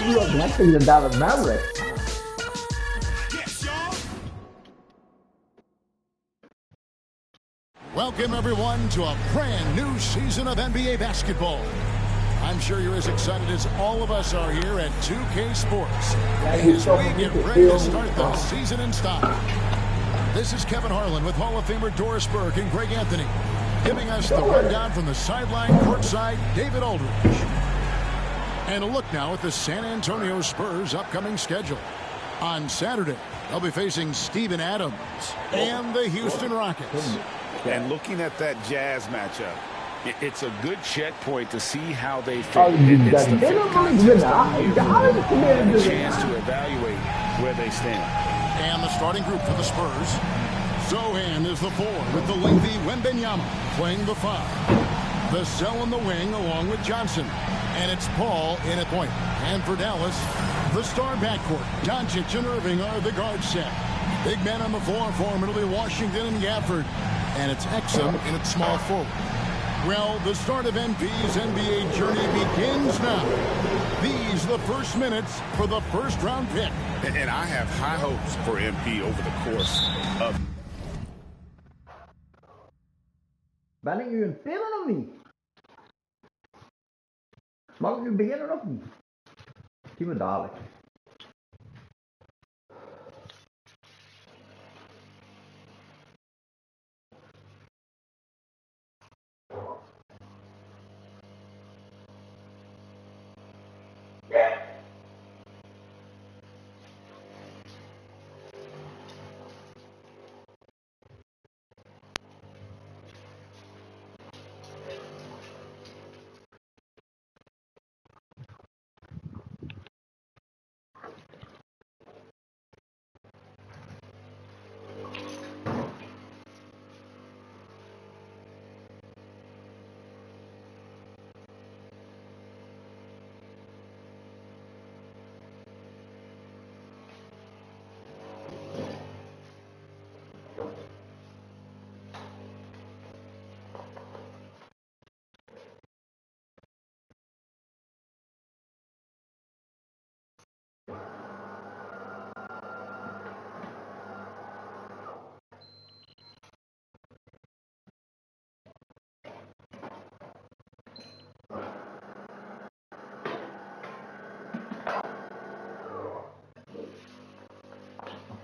Look, next thing the Dallas Mavericks. Welcome, everyone, to a brand new season of NBA basketball. I'm sure you're as excited as all of us are here at 2K Sports as we get ready to start the season in style. This is Kevin Harlan with Hall of Famer Doris Burke and Greg Anthony, giving us the rundown from the sideline courtside, David Aldridge. And a look now at the San Antonio Spurs' upcoming schedule. On Saturday, they'll be facing Steven Adams and the Houston Rockets. And looking at that Jazz matchup, it's a good checkpoint to see how they fit. It's the fit contest and a chance to evaluate where they stand. And the starting group for the Spurs. Zohan is the 4 with the lengthy Wembanyama playing the 5. The Cell in the wing along with Johnson. And it's Paul in at point. And for Dallas, the star backcourt, Doncic and Irving are the guard set. Big men on the floor for him, it'll be Washington and Gafford. And it's Exum in its small forward. Well, the start of MP's NBA journey begins now. These are the first minutes for the first-round pick. And I have high hopes for MP over the course of... Ben ik nu een speler of niet? Mag ik nu beginnen of niet? Zien we dadelijk.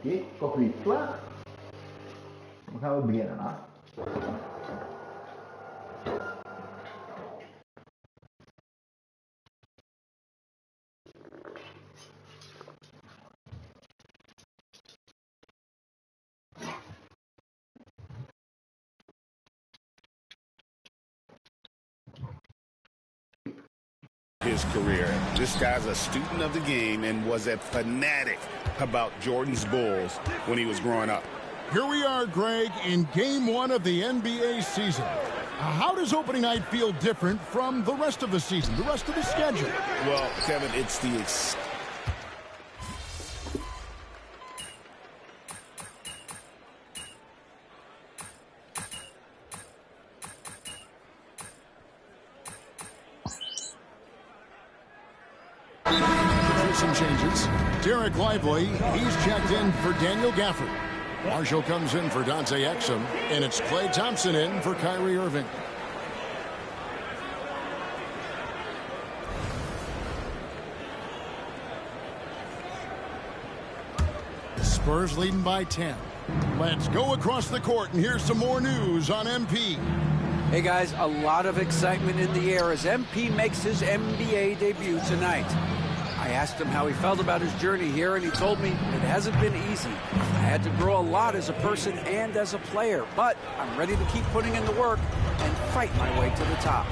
Oké, koffie is klaar. Dan gaan we beginnen, hè. His career. This guy's a student of the game and was a fanatic about Jordan's Bulls when he was growing up. Here we are, Greg, in Game 1 of the NBA season. How does opening night feel different from the rest of the season, the rest of the schedule? Well, Kevin, it's the some changes. Derek Lively, he's checked in for Daniel Gafford. Marshall comes in for Dante Exum, and it's Klay Thompson in for Kyrie Irving. The Spurs leading by 10. Let's go across the court, and here's some more news on MP. Hey guys, a lot of excitement in the air as MP makes his NBA debut tonight. I asked him how he felt about his journey here, and he told me it hasn't been easy. I had to grow a lot as a person and as a player, but I'm ready to keep putting in the work and fight my way to the top.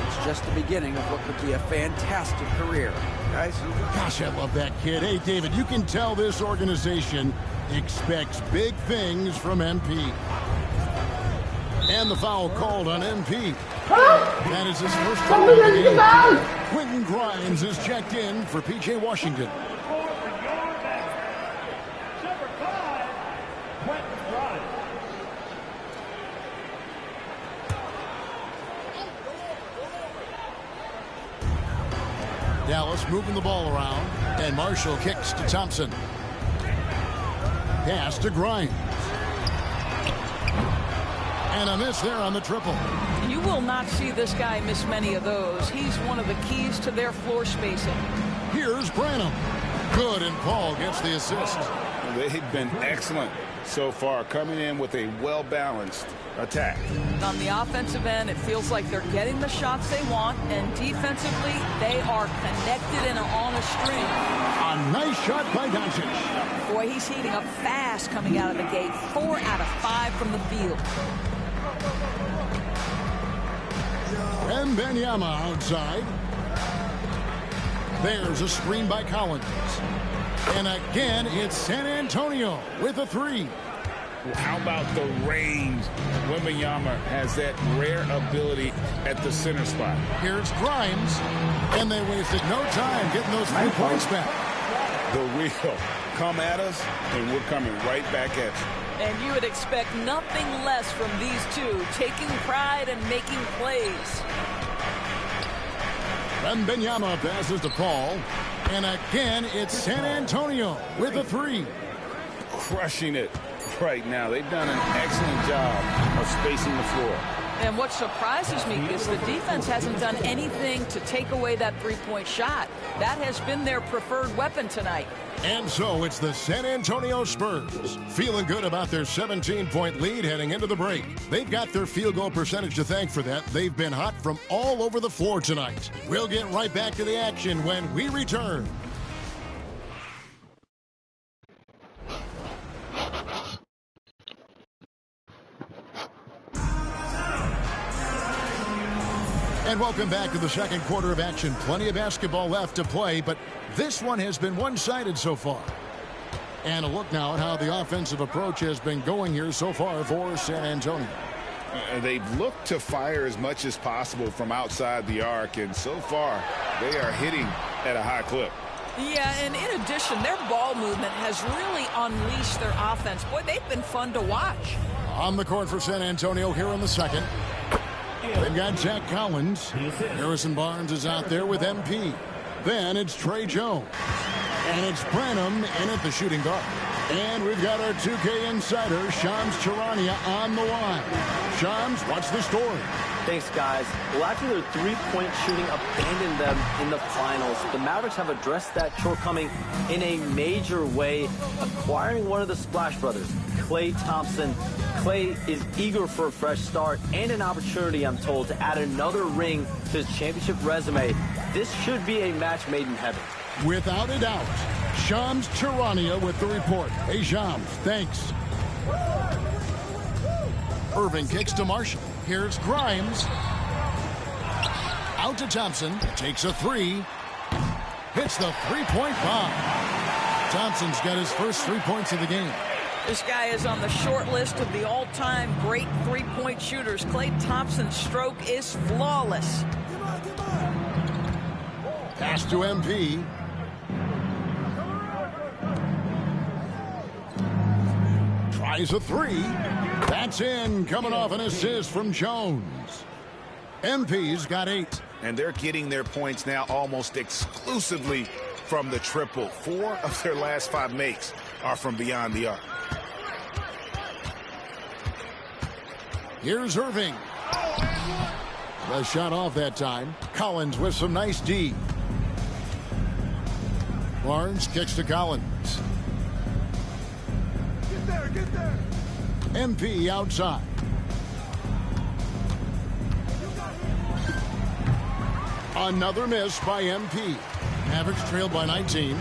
It's just the beginning of what could be a fantastic career. Guys? Gosh, I love that kid. Hey, David, you can tell this organization expects big things from MP. And the foul called on MP. That is his first foul of the game. Quentin Grimes is checked in for P.J. Washington. Dallas moving the ball around, and Marshall kicks to Thompson. Pass to Grimes. And a miss there on the triple. You will not see this guy miss many of those. He's one of the keys to their floor spacing. Here's Branham. Good, and Paul gets the assist. They've been excellent so far, coming in with a well-balanced attack. On the offensive end, it feels like they're getting the shots they want, and defensively, they are connected and are on a string. A nice shot by Doncic. Boy, he's heating up fast coming out of the gate. 4 out of 5 from the field. Wembanyama outside. There's a screen by Collins. And again, it's San Antonio with a 3. How about the range? Wembanyama has that rare ability at the center spot. Here's Grimes. And they wasted no time getting those 3 points back. The real. Come at us, and we're coming right back at you. And you would expect nothing less from these two, taking pride and making plays. Wembanyama passes to Paul. And again, it's San Antonio with a 3. Crushing it right now. They've done an excellent job of spacing the floor. And what surprises me is the defense hasn't done anything to take away that three-point shot. That has been their preferred weapon tonight. And so it's the San Antonio Spurs feeling good about their 17-point lead heading into the break. They've got their field goal percentage to thank for that. They've been hot from all over the floor tonight. We'll get right back to the action when we return. And welcome back to the second quarter of action. Plenty of basketball left to play, but this one has been one-sided so far. And a look now at how the offensive approach has been going here so far for San Antonio. They've looked to fire as much as possible from outside the arc, and so far they are hitting at a high clip. Yeah, and in addition, their ball movement has really unleashed their offense. Boy, they've been fun to watch. On the court for San Antonio here in the second. They've got Zach Collins. Harrison Barnes is out there with MP. Then it's Trey Jones. And it's Branham in at the shooting guard. And we've got our 2K insider, Shams Charania, on the line. Shams, what's the story? Thanks, guys. Well, after their three-point shooting abandoned them in the finals, the Mavericks have addressed that shortcoming in a major way, acquiring one of the Splash Brothers, Klay Thompson. Klay is eager for a fresh start and an opportunity, I'm told, to add another ring to his championship resume. This should be a match made in heaven. Without a doubt. Shams Charania with the report. Hey, Shams, thanks. Irving kicks to Marshall. Here's Grimes. Out to Thompson. Takes a 3. Hits the three-point bomb. Thompson's got his first 3 points of the game. This guy is on the short list of the all-time great three-point shooters. Klay Thompson's stroke is flawless. Pass to MP. Tries a 3. That's in, coming off an assist from Jones. MP's got 8. And they're getting their points now almost exclusively from the triple. 4 of their last 5 makes are from beyond the arc. Here's Irving. The shot off that time. Collins with some nice D. Barnes kicks to Collins. Get there. MP outside. Another miss by MP. Mavericks trailed by 19.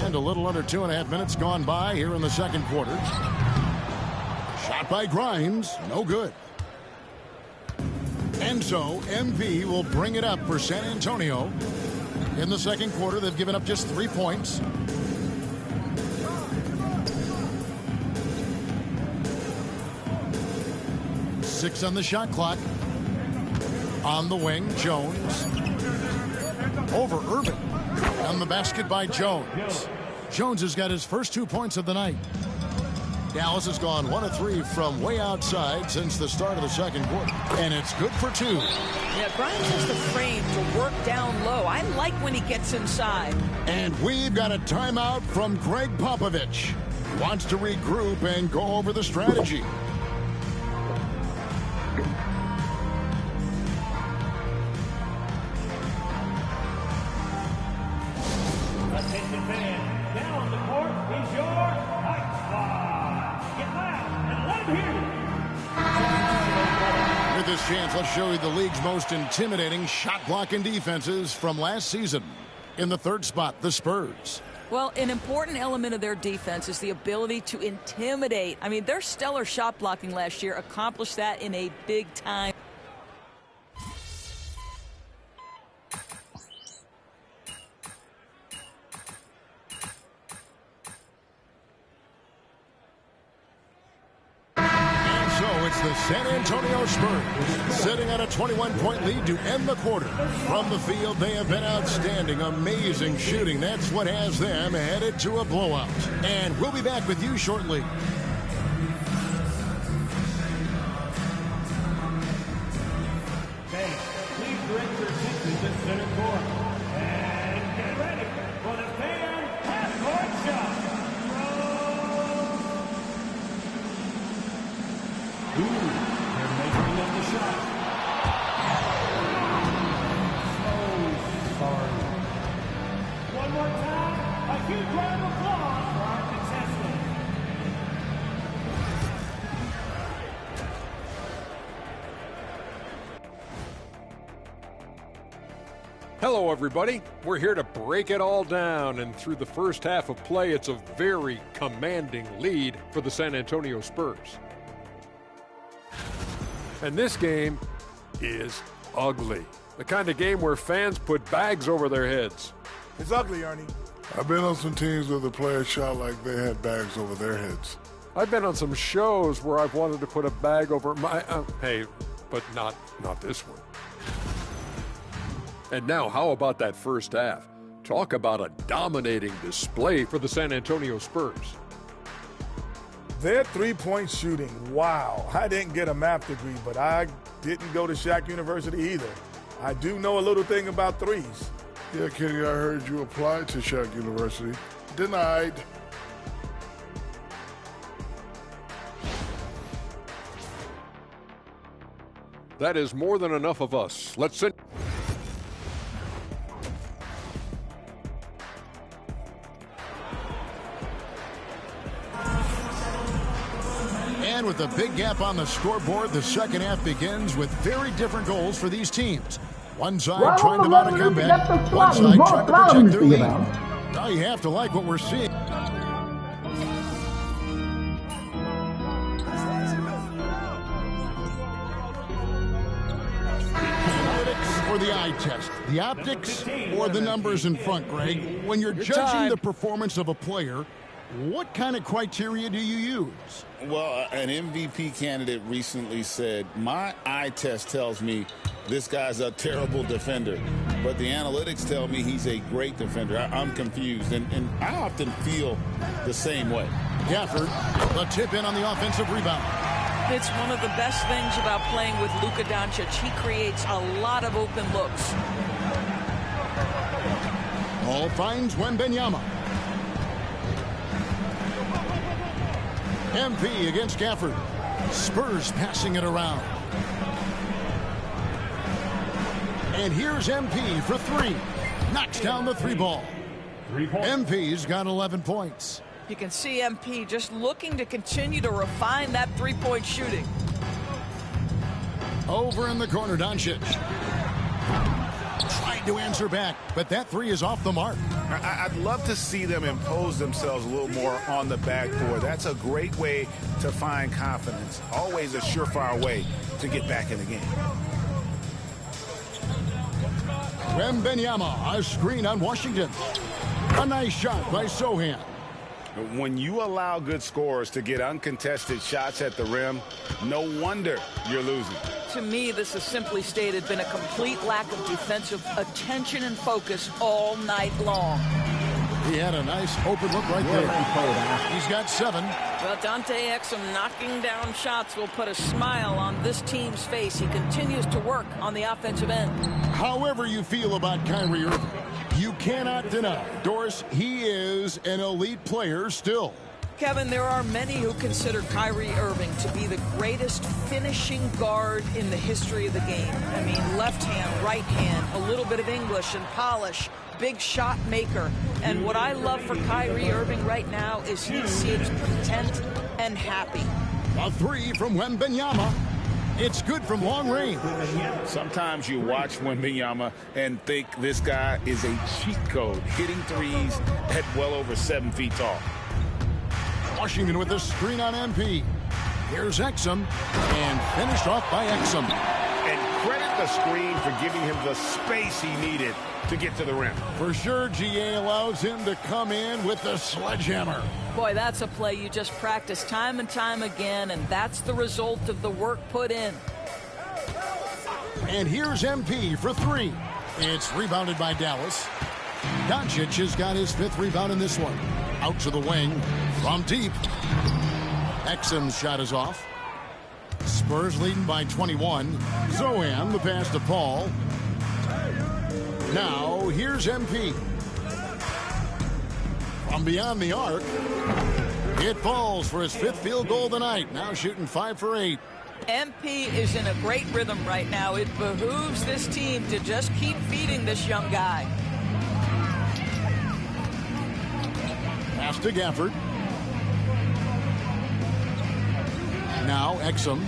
And a little under 2.5 minutes gone by here in the second quarter. Shot by Grimes, no good. And so MP will bring it up for San Antonio. In the second quarter, they've given up just 3 points. Six on the shot clock. On the wing, Jones. Over Irving. On the basket by Jones. Jones has got his first 2 points of the night. Dallas has gone 1 of 3 from way outside since the start of the second quarter, and it's good for 2. Yeah, Grimes has the frame to work down low. I like when he gets inside. And we've got a timeout from Greg Popovich. Wants to regroup and go over the strategy. Attention fans, now on the court is your Night Squad. Get loud and let him hear you. With this chance, let's show you the league's most intimidating shot-blocking defenses from last season. In the third spot, the Spurs. Well, an important element of their defense is the ability to intimidate. I mean, their stellar shot blocking last year accomplished that in a big time. It's the San Antonio Spurs sitting on a 21-point lead to end the quarter. From the field, they have been outstanding, amazing shooting. That's what has them headed to a blowout. And we'll be back with you shortly. Fans, please direct your attention to center court. And get ready for the fan half-court shot. Ooh, they're measuring up the shot. Oh, sorry. One more time, a huge round of applause for our contestants. Hello, everybody. We're here to break it all down, and through the first half of play, it's a very commanding lead for the San Antonio Spurs. And this game is ugly. The kind of game where fans put bags over their heads. It's ugly, Ernie. I've been on some teams where the players shot like they had bags over their heads. I've been on some shows where I've wanted to put a bag over my... hey, but not this one. And now, how about that first half? Talk about a dominating display for the San Antonio Spurs. Their three-point shooting, wow. I didn't get a math degree, but I didn't go to Shaq University either. I do know a little thing about threes. Yeah, Kenny, I heard you applied to Shaq University. Denied. That is more than enough of us. Let's send... And with a big gap on the scoreboard, the second half begins with very different goals for these teams. One side trying to mount a comeback, one side trying to protect their lead. Now you have to like what we're seeing. Analytics or the eye test? The optics or the numbers in front, Greg? When you're judging the performance of a player, what kind of criteria do you use? Well, an MVP candidate recently said, my eye test tells me this guy's a terrible defender, but the analytics tell me he's a great defender. I'm confused, and I often feel the same way. Gafford, the tip in on the offensive rebound. It's one of the best things about playing with Luka Doncic. He creates a lot of open looks. Ball finds Wembanyama. MP against Gafford. Spurs passing it around. And here's MP for three. Knocks down the three ball. MP's got 11 points. You can see MP just looking to continue to refine that three-point shooting. Over in the corner, Doncic. Trying to answer back, but that three is off the mark. I'd love to see them impose themselves a little more on the backboard. That's a great way to find confidence. Always a surefire way to get back in the game. Wembanyama, a screen on Washington. A nice shot by Sohan. When you allow good scorers to get uncontested shots at the rim, no wonder you're losing. To me, this has simply stated been a complete lack of defensive attention and focus all night long. He had a nice open look right there. He's got 7. Well, Dante Exum knocking down shots will put a smile on this team's face. He continues to work on the offensive end. However you feel about Kyrie Irving, you cannot deny, Doris, he is an elite player still. Kevin, there are many who consider Kyrie Irving to be the greatest finishing guard in the history of the game. I mean, left hand, right hand, a little bit of English and polish, big shot maker. And what I love for Kyrie Irving right now is he seems content and happy. A 3 from Wembanyama. It's good from long range. Sometimes you watch Wembanyama and think this guy is a cheat code, hitting threes at well over 7 feet tall. Washington with the screen on MP. Here's Exum, and finished off by Exum. And credit the screen for giving him the space he needed to get to the rim. For sure, GA allows him to come in with the sledgehammer. Boy, that's a play you just practice time and time again, and that's the result of the work put in. And here's MP for 3. It's rebounded by Dallas. Doncic has got his 5th rebound in this one. Out to the wing from deep. Exum's shot is off. Spurs leading by 21. Zohan, the pass to Paul. Now, here's MP. From beyond the arc, it falls for his 5th field goal of the night. Now shooting 5 for 8. MP is in a great rhythm right now. It behooves this team to just keep feeding this young guy. Pass to Gafford. Now Exum.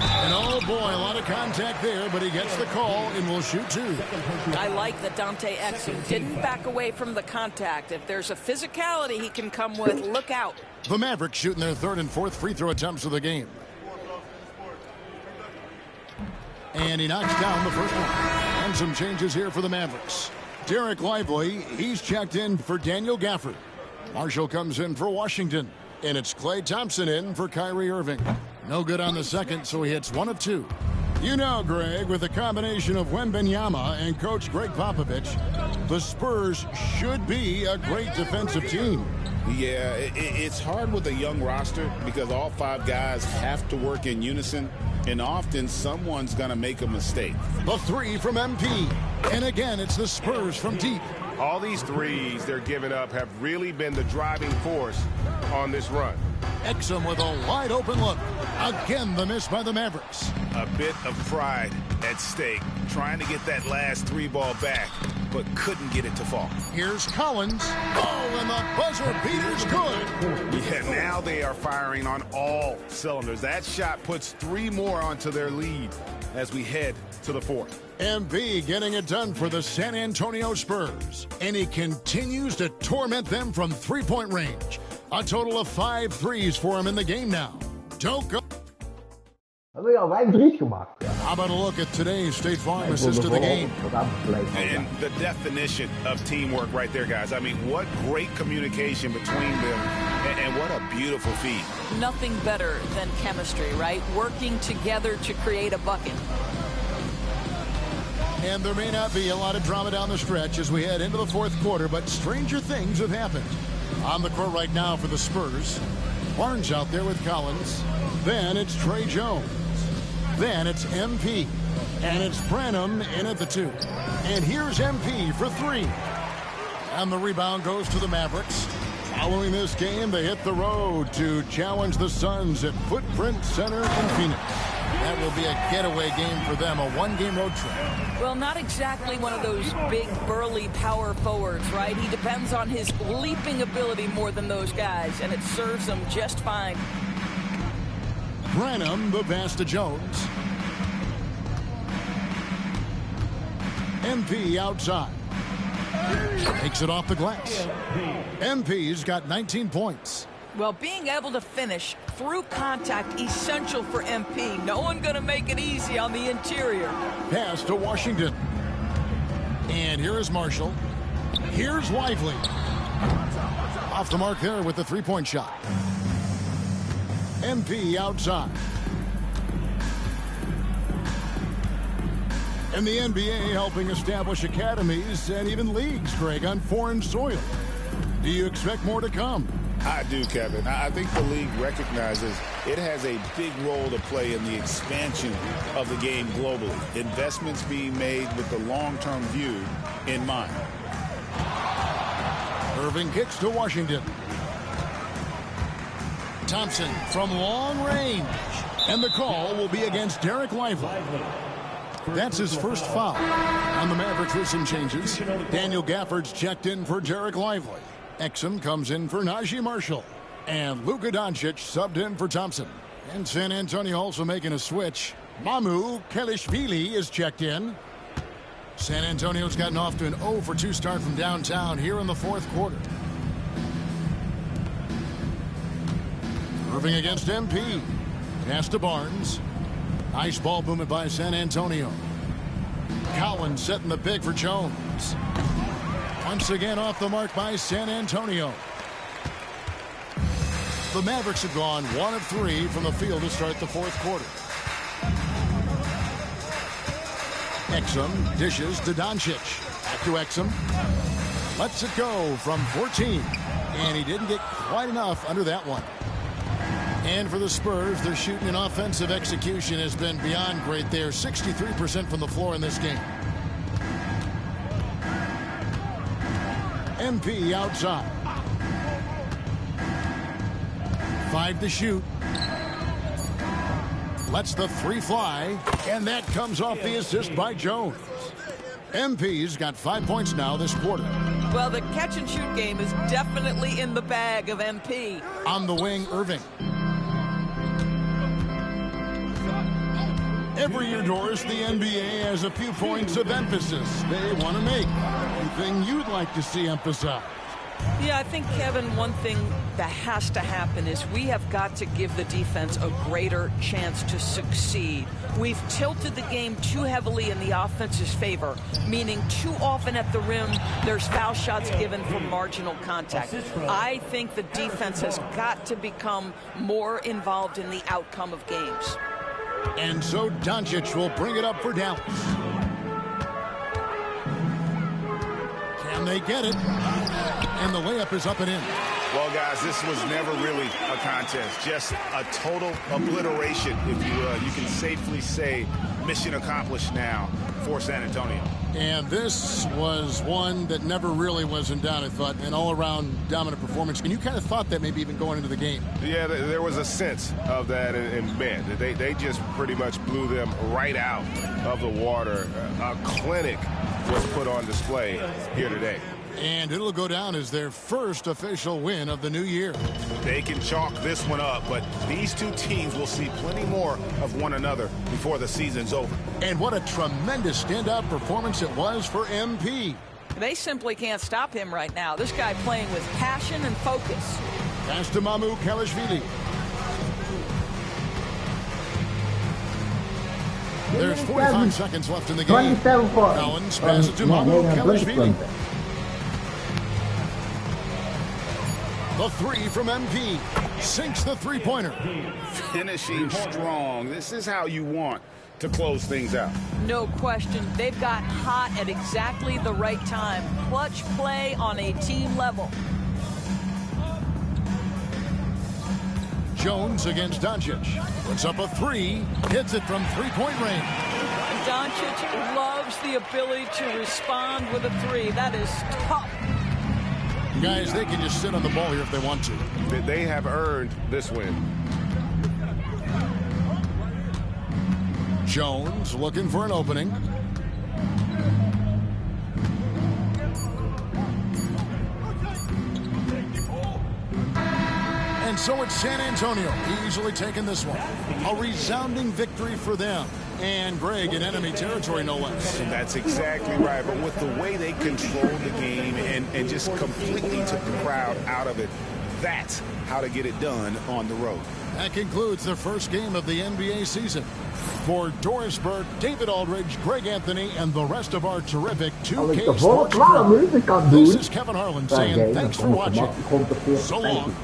And oh boy, a lot of contact there, but he gets the call and will shoot 2. I like that Dante Exum didn't back away from the contact. If there's a physicality he can come with, look out. The Mavericks shooting their 3rd and 4th free throw attempts of the game. And he knocks down the first one. And some changes here for the Mavericks. Derek Lively, he's checked in for Daniel Gafford. Marshall comes in for Washington. And it's Klay Thompson in for Kyrie Irving. No good on the second, so he hits 1 of 2. You know, Greg, with the combination of Wembanyama and Coach Greg Popovich, the Spurs should be a great defensive team. Yeah, it's hard with a young roster because all 5 guys have to work in unison, and often someone's going to make a mistake. The 3 from MP. And again, it's the Spurs from deep. All these threes they're giving up have really been the driving force on this run. Exum with a wide open look. Again, the miss by the Mavericks. A bit of pride at stake, trying to get that last 3 ball back, but couldn't get it to fall. Here's Collins. Oh, and the buzzer beater's good. Yeah, now they are firing on all cylinders. That shot puts 3 more onto their lead as we head to the 4th. MB getting it done for the San Antonio Spurs. And he continues to torment them from 3-point range. A total of 5 threes for him in the game now. Don't go. Hebben we al 5 3's gemaakt? Ja. How about a look at today's State Farm assist to the game? And the definition of teamwork right there, guys. I mean, what great communication between them, and what a beautiful feed. Nothing better than chemistry, right? Working together to create a bucket. And there may not be a lot of drama down the stretch as we head into the 4th quarter, but stranger things have happened. On the court right now for the Spurs. Barnes out there with Collins. Then it's Trey Jones. Then it's MP. And it's Branham in at the 2. And here's MP for 3. And the rebound goes to the Mavericks. Following this game, they hit the road to challenge the Suns at Footprint Center in Phoenix. That will be a getaway game for them, a 1-game road trip. Well, not exactly one of those big, burly power forwards, right? He depends on his leaping ability more than those guys, and it serves him just fine. Branham, the pass to Jones. MP outside. Takes it off the glass. MP's got 19 points. Well, being able to finish through contact, essential for MP. No one going to make it easy on the interior. Pass to Washington. And here is Marshall. Here's Lively. Off the mark there with the 3-point shot. MP outside. And the NBA helping establish academies and even leagues, Greg, on foreign soil. Do you expect more to come? I do, Kevin. I think the league recognizes it has a big role to play in the expansion of the game globally. Investments being made with the long-term view in mind. Irving kicks to Washington. Thompson from long range. And the call will be against Derek Lively. That's his first foul. On the Mavericks with some changes. Daniel Gafford's checked in for Derek Lively. Exum comes in for Najee Marshall. And Luka Doncic subbed in for Thompson. And San Antonio also making a switch. Mamu Kelishvili is checked in. San Antonio's gotten off to an 0-for-2 start from downtown here in the fourth quarter. Irving against MP. Pass to Barnes. Nice ball movement by San Antonio. Collins setting the pick for Jones. Once again off the mark by San Antonio. The Mavericks have gone 1 of 3 from the field to start the fourth quarter. Exum dishes to Doncic. Back to Exum. Lets it go from 14. And he didn't get quite enough under that one. And for the Spurs, their shooting and offensive execution has been beyond great. They're 63% from the floor in this game. MP outside. 5 to shoot. Lets the 3 fly. And that comes off the assist by Jones. MP's got 5 points now this quarter. Well, the catch-and-shoot game is definitely in the bag of MP. On the wing, Irving. Every year, Doris, the NBA has a few points of emphasis they want to make. Anything you'd like to see emphasized? Yeah, I think, Kevin, one thing that has to happen is we have got to give the defense a greater chance to succeed. We've tilted the game too heavily in the offense's favor, meaning too often at the rim, there's foul shots given for marginal contact. I think the defense has got to become more involved in the outcome of games. And so Doncic will bring it up for Dallas. Can they get it? And the layup is up and in. Well, guys, this was never really a contest. Just a total obliteration, if you will. You can safely say mission accomplished now for San Antonio. And this was one that never really was in doubt, I thought. An all-around dominant performance. And you kind of thought that maybe even going into the game. Yeah, there was a sense of that in bed. They just pretty much blew them right out of the water. A clinic was put on display here today. And it'll go down as their first official win of the new year. They can chalk this one up, but these two teams will see plenty more of one another before the season's over. And what a tremendous standout performance it was for MP. They simply can't stop him right now. This guy playing with passion and focus. Pass to Mamu Kelishvili. There's 45 seconds left in the game. Collins passes to Mamu Kelishvili. The 3 from MP sinks the three-pointer. Finishing strong. This is how you want to close things out. No question. They've got hot at exactly the right time. Clutch play on a team level. Jones against Doncic. Puts up a 3. Hits it from three-point range. Doncic loves the ability to respond with a 3. That is tough. Guys, they can just sit on the ball here if they want to. They have earned this win. Jones looking for an opening. And so it's San Antonio easily taking this one. A resounding victory for them. And Greg in enemy territory, no less. That's exactly right. But with the way they controlled the game and just completely took the crowd out of it, that's how to get it done on the road. That concludes the first game of the NBA season. For Doris Burke, David Aldridge, Greg Anthony, and the rest of our terrific 2K Sports crew, this is Kevin Harlan saying thanks for watching. So long.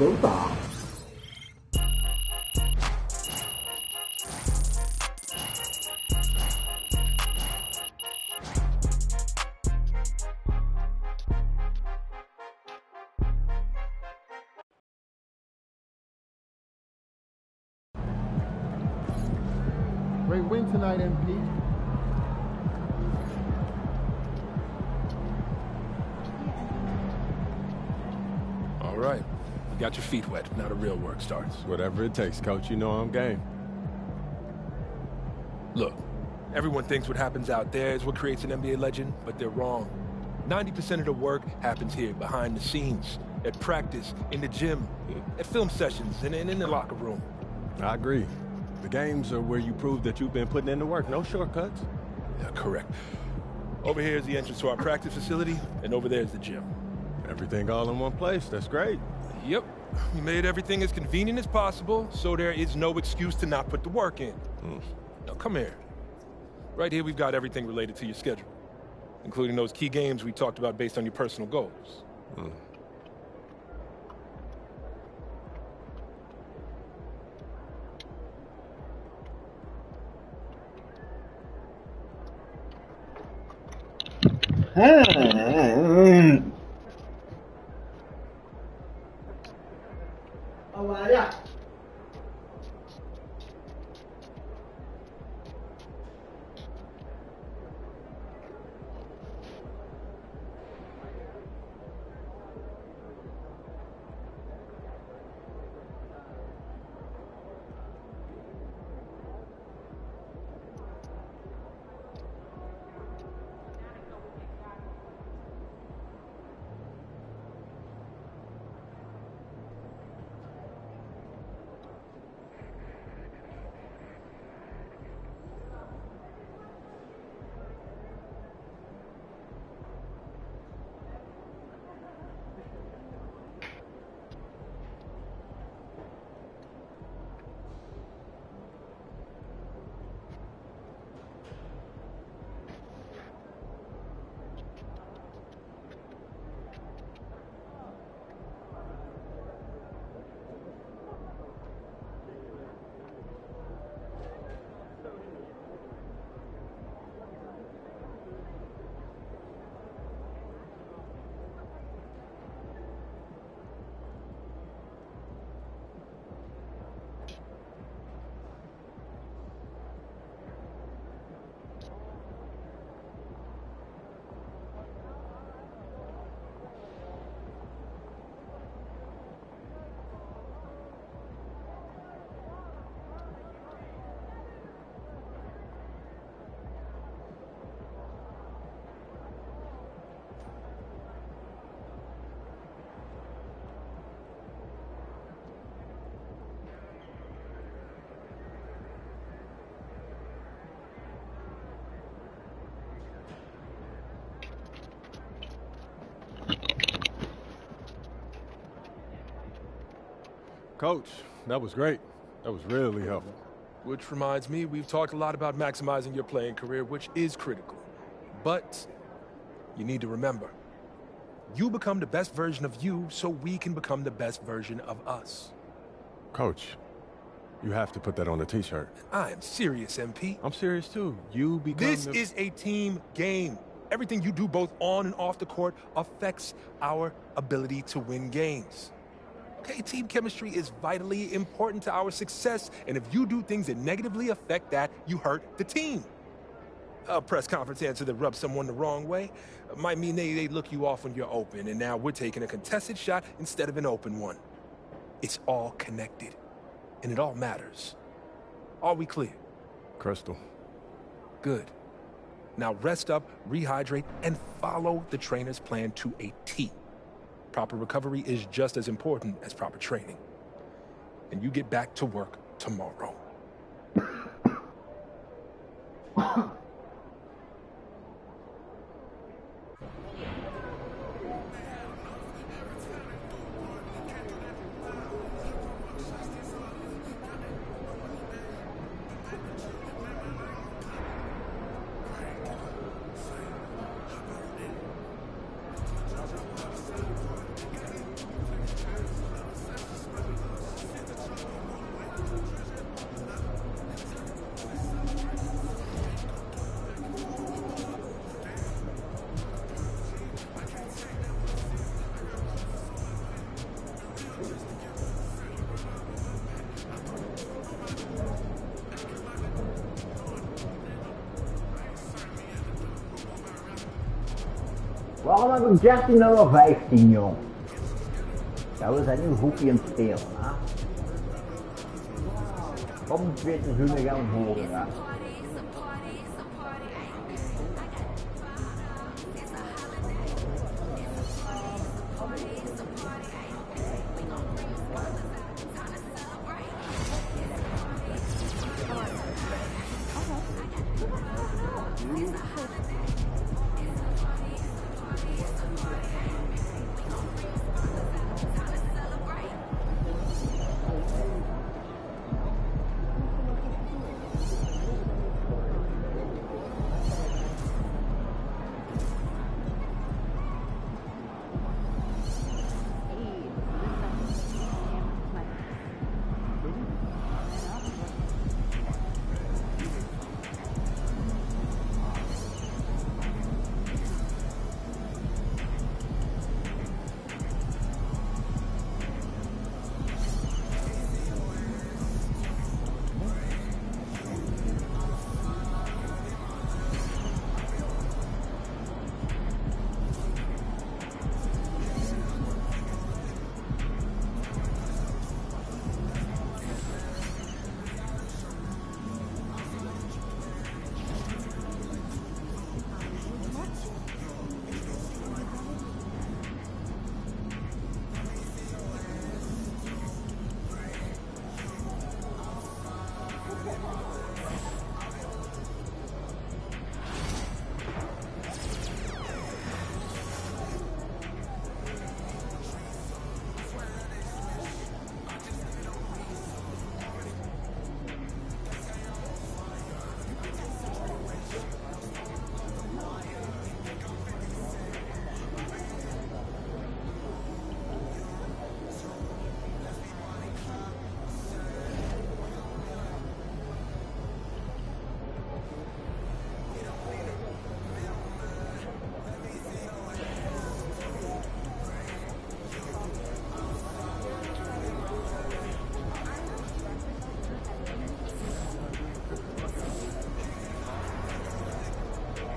Great win tonight, MP. All right. You got your feet wet. Now the real work starts. Whatever it takes, Coach. You know I'm game. Look, everyone thinks what happens out there is what creates an NBA legend, but they're wrong. 90% of the work happens here, behind the scenes, at practice, in the gym, at film sessions, and in the locker room. I agree. The games are where you prove that you've been putting in the work. No shortcuts. Yeah, correct. Over here is the entrance to our practice facility, and over there is the gym. Everything all in one place. That's great. Yep. We made everything as convenient as possible, so there is no excuse to not put the work in. Now, come here. Right here, we've got everything related to your schedule, including those key games we talked about based on your personal goals. Coach, that was great. That was really helpful. Which reminds me, we've talked a lot about maximizing your playing career, which is critical. But you need to remember, you become the best version of you so we can become the best version of us. Coach, you have to put that on a t-shirt. I am serious, MP. I'm serious too. You become This is a team game. Everything you do both on and off the court affects our ability to win games. Okay, team chemistry is vitally important to our success, and if you do things that negatively affect that, you hurt the team. A press conference answer that rubs someone the wrong way might mean they look you off when you're open, and now we're taking a contested shot instead of an open one. It's all connected, and it all matters. Are we clear? Crystal. Good. Now rest up, rehydrate, and follow the trainer's plan to a T. Proper recovery is just as important as proper training. And you get back to work tomorrow. Waarom heb ik 13,15 joh? Ja, we zijn nu hoekje aan het spelen, hè? Kom 20 uur gaan we horen, hè?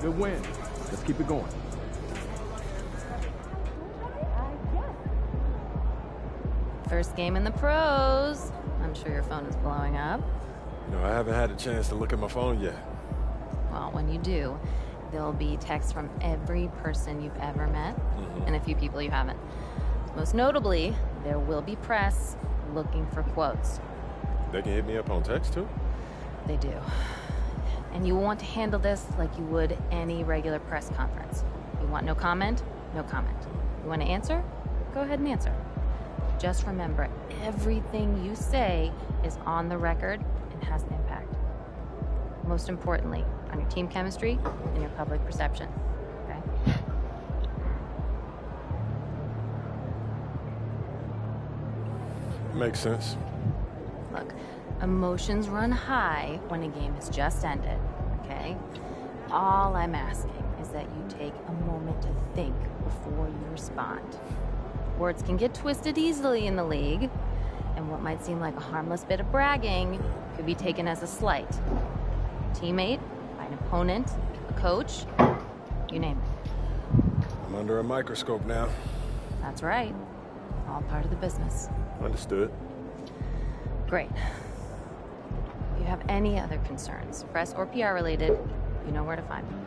Good win. Let's keep it going. First game in the pros. I'm sure your phone is blowing up. You know, I haven't had a chance to look at my phone yet. Well, when you do, there'll be texts from every person you've ever met and a few people you haven't. Most notably, there will be press looking for quotes. They can hit me up on text too? They do. And you want to handle this like you would any regular press conference. You want no comment? No comment. You want to answer? Go ahead and answer. Just remember, everything you say is on the record and has an impact. Most importantly, on your team chemistry and your public perception. Okay? Makes sense. Look, emotions run high when a game has just ended, okay? All I'm asking is that you take a moment to think before you respond. Words can get twisted easily in the league, and what might seem like a harmless bit of bragging could be taken as a slight. A teammate, by an opponent, a coach, you name it. I'm under a microscope now. That's right. All part of the business. Understood. Great. If you have any other concerns, press or PR related, you know where to find me.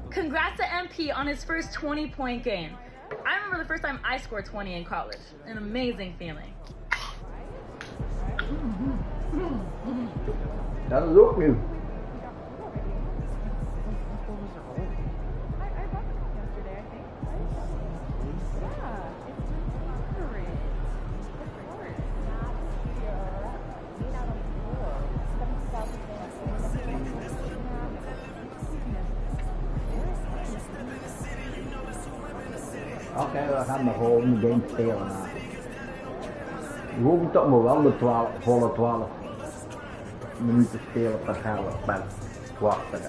Congrats to MP on his first 20-point game. I remember the first time I scored 20 in college. An amazing feeling. Dat is ook nieuw. Oké, we gaan de volgende game spelen. We hoeven toch maar wel de volle 12 minuten spelen per spel. Wachten.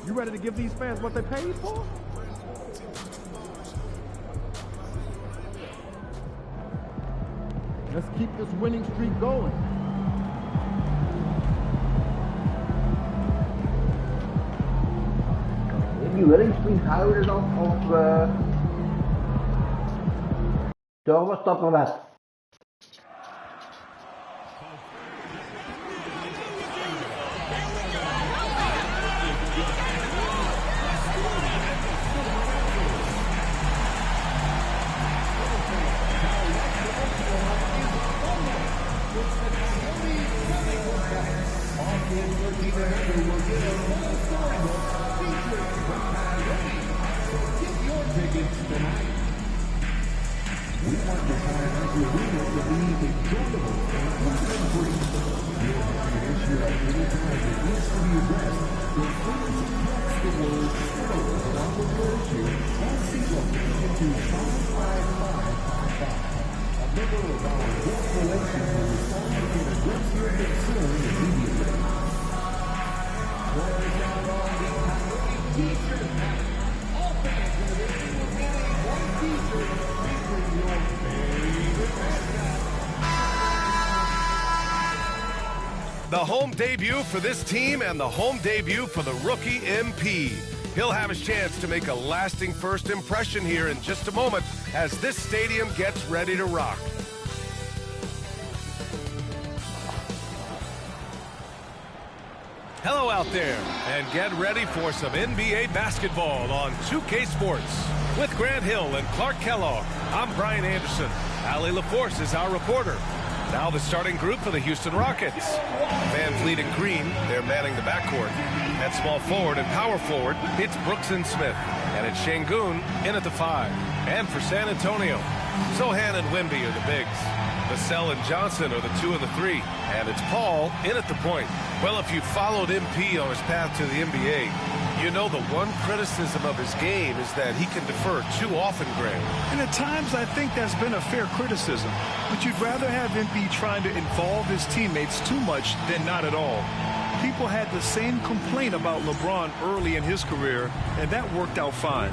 You ready to give these fans what they paid for? Let's keep this winning streak going. Die winning streak houden of doorstappen met. The home debut for this team and the home debut for the rookie MP. He'll have his chance to make a lasting first impression here in just a moment as this stadium gets ready to rock. Hello out there, and get ready for some NBA basketball on 2K Sports. With Grant Hill and Clark Kellogg, I'm Brian Anderson. Allie LaForce is our reporter. Now the starting group for the Houston Rockets. Van Fleet and Green, they're manning the backcourt. At small forward and power forward, it's Brooks and Smith. And it's Şengün in at the 5. And for San Antonio, Sohan and Wemby are the bigs. Vassell and Johnson are the 2 and the 3. And it's Paul in at the point. Well, if you followed MP on his path to the NBA, you know the one criticism of his game is that he can defer too often, Grant. And at times I think that's been a fair criticism. But you'd rather have MP trying to involve his teammates too much than not at all. People had the same complaint about LeBron early in his career, and that worked out fine.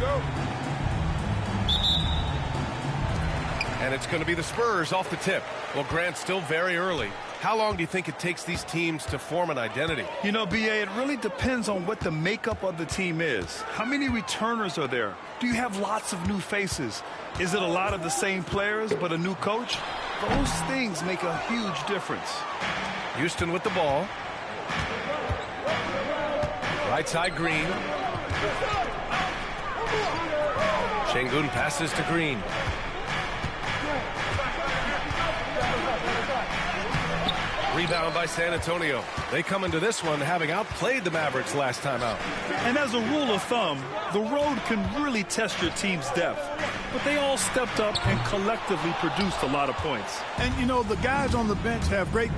And it's going to be the Spurs off the tip. Well, Grant, still very early. How long do you think it takes these teams to form an identity? You know, B.A., it really depends on what the makeup of the team is. How many returners are there? Do you have lots of new faces? Is it a lot of the same players but a new coach? Those things make a huge difference. Houston with the ball. Right side, Green. Şengün passes to Green. Rebound by San Antonio. They come into this one having outplayed the Mavericks last time out. And as a rule of thumb, the road can really test your team's depth. But they all stepped up and collectively produced a lot of points. And, you know, the guys on the bench have great...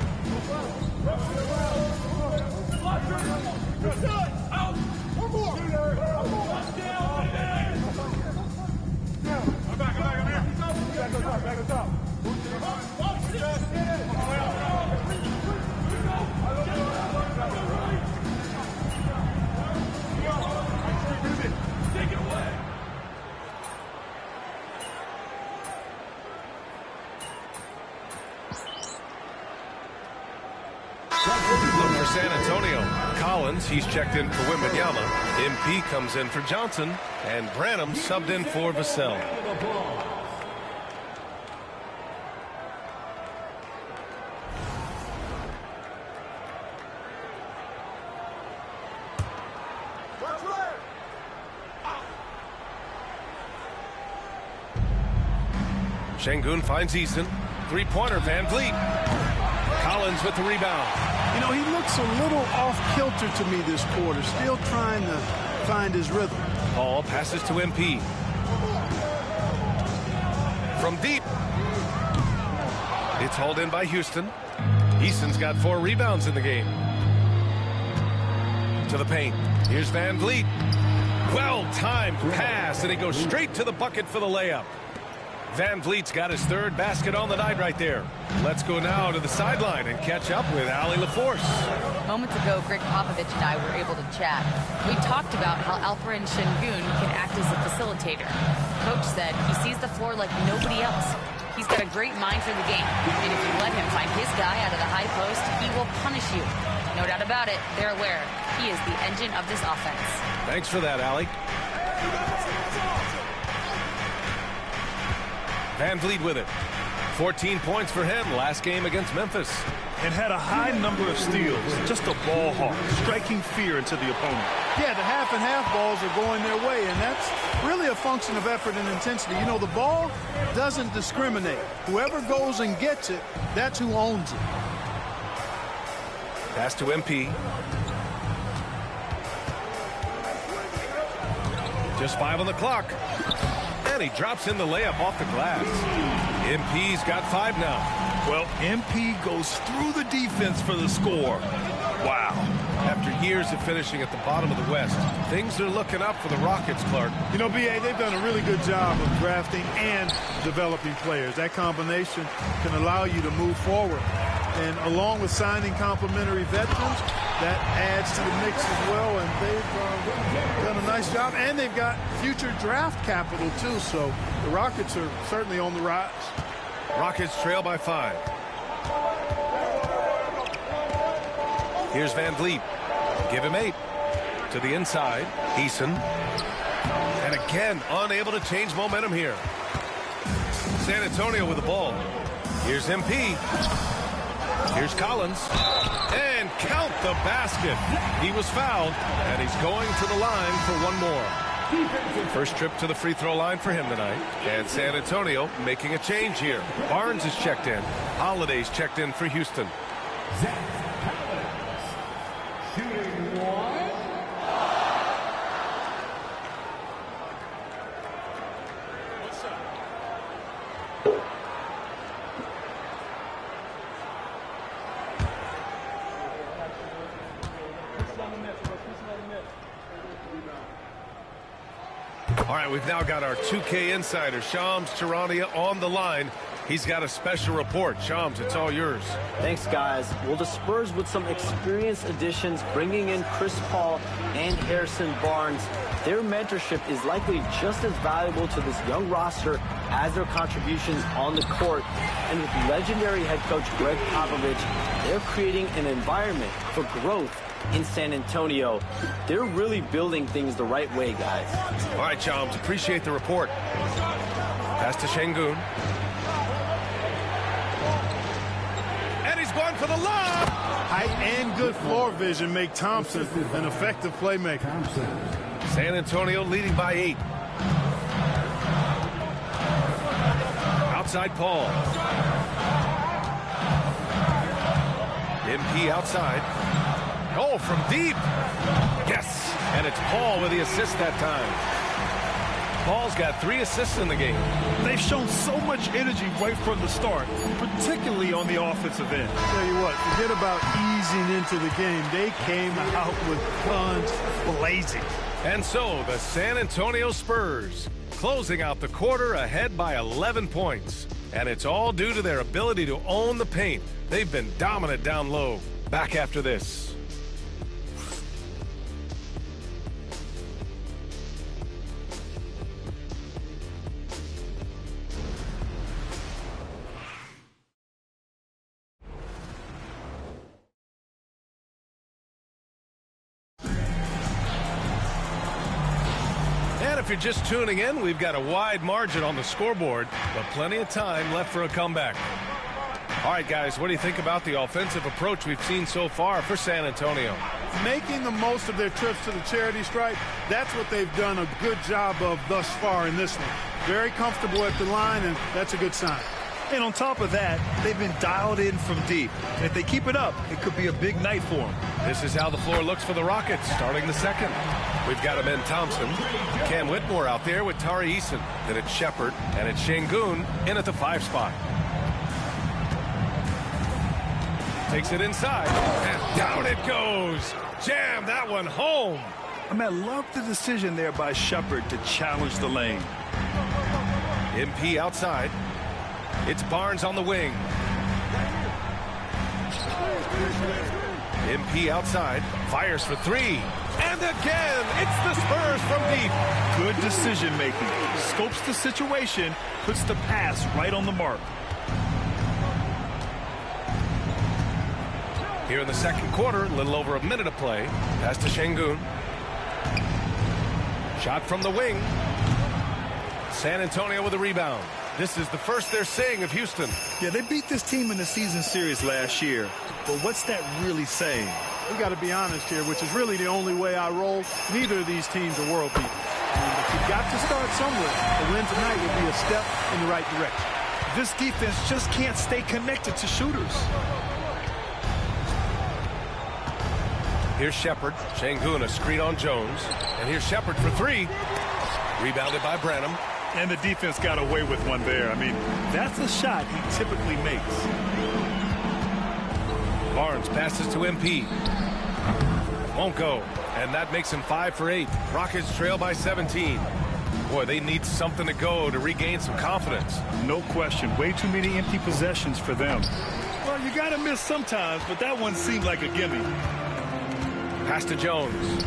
Look for San Antonio. Collins, he's checked in for Wembanyama. MP comes in for Johnson. And Branham subbed in for Vassell. Şengün finds Eason. Three-pointer, Van Vliet. Collins with the rebound. You know, he looks a little off-kilter to me this quarter, still trying to find his rhythm. Paul passes to MP. From deep. It's hauled in by Houston. Eason's got 4 rebounds in the game. To the paint. Here's Van Vliet. Well-timed pass, and he goes straight to the bucket for the layup. Van Vliet's got his 3rd basket on the night right there. Let's go now to the sideline and catch up with Allie LaForce. Moments ago, Greg Popovich and I were able to chat. We talked about how Alperen Şengün can act as a facilitator. Coach said he sees the floor like nobody else. He's got a great mind for the game, and if you let him find his guy out of the high post, he will punish you. No doubt about it, they're aware. He is the engine of this offense. Thanks for that, Allie. Van Vliet with it. 14 points for him last game against Memphis. And had a high number of steals. Just a ball hawk, striking fear into the opponent. Yeah, the half-and-half balls are going their way, and that's really a function of effort and intensity. You know, the ball doesn't discriminate. Whoever goes and gets it, that's who owns it. Pass to MP. Just 5 on the clock. And he drops in the layup off the glass. MP's got 5 now. Well, MP goes through the defense for the score. Wow. After years of finishing at the bottom of the West, things are looking up for the Rockets, Clark. You know, B.A., they've done a really good job of drafting and developing players. That combination can allow you to move forward. And along with signing complementary veterans, that adds to the mix as well. And they've done a nice job. And they've got future draft capital, too. So the Rockets are certainly on the rise. Rockets trail by 5. Here's Van Vliet. Give him 8. To the inside. Eason. And again, unable to change momentum here. San Antonio with the ball. Here's MP. Here's Collins. And count the basket. He was fouled, and he's going to the line for one more. First trip to the free throw line for him tonight. And San Antonio making a change here. Barnes is checked in. Holiday's checked in for Houston. All right, we've now got our 2K insider, Shams Charania, on the line. He's got a special report. Shams, it's all yours. Thanks, guys. Well, the Spurs with some experienced additions, bringing in Chris Paul and Harrison Barnes. Their mentorship is likely just as valuable to this young roster as their contributions on the court. And with legendary head coach Greg Popovich, they're creating an environment for growth in San Antonio. They're really building things the right way, guys. All right, Shams, appreciate the report. Pass to Şengün. And he's going for the lob. Height and good floor vision make Thompson an effective playmaker. San Antonio leading by 8. Outside Paul. MP outside. Oh, from deep. Yes. And it's Paul with the assist that time. Paul's got 3 assists in the game. They've shown so much energy right from the start, particularly on the offensive end. Tell you what, forget about easing into the game. They came out with guns blazing. And so the San Antonio Spurs closing out the quarter ahead by 11 points. And it's all due to their ability to own the paint. They've been dominant down low. Back after this. If you're just tuning in, we've got a wide margin on the scoreboard, but plenty of time left for a comeback. All right, guys, what do you think about the offensive approach we've seen so far for San Antonio? making the most of their trips to the charity stripe. That's what they've done a good job of thus far in this one. Very comfortable at the line, and that's a good sign. And on top of that, they've been dialed in from deep. And if they keep it up, it could be a big night for them. This is how the floor looks for the Rockets, starting the second. We've got Amen Thompson, Cam Whitmore out there with Tari Eason. Then it's Shepard, and it's Şengün in at the 5 spot. Takes it inside, and down it goes. Jam that one home. I love the decision there by Shepard to challenge the lane. MP outside. It's Barnes on the wing. MP outside. Fires for 3. And again, it's the Spurs from deep. Good decision making. Scopes the situation, puts the pass right on the mark. Here in the second quarter, a little over a minute of play. Pass to Şengün. Shot from the wing. San Antonio with a rebound. This is the first they're seeing of Houston. Yeah, they beat this team in the season series last year. But what's that really saying? We got to be honest here, which is really the only way I roll. Neither of these teams are world beaters. But you've got to start somewhere. The win tonight would be a step in the right direction. This defense just can't stay connected to shooters. Here's Shepard. Şengün a screen on Jones. And here's Shepard for 3. Rebounded by Branham. And the defense got away with one there. That's a shot he typically makes. Barnes passes to MP. Won't go. And that makes him 5 for 8. Rockets trail by 17. Boy, they need something to go to regain some confidence. No question. Way too many empty possessions for them. Well, you got to miss sometimes, but that one seemed like a gimme. Pass to Jones.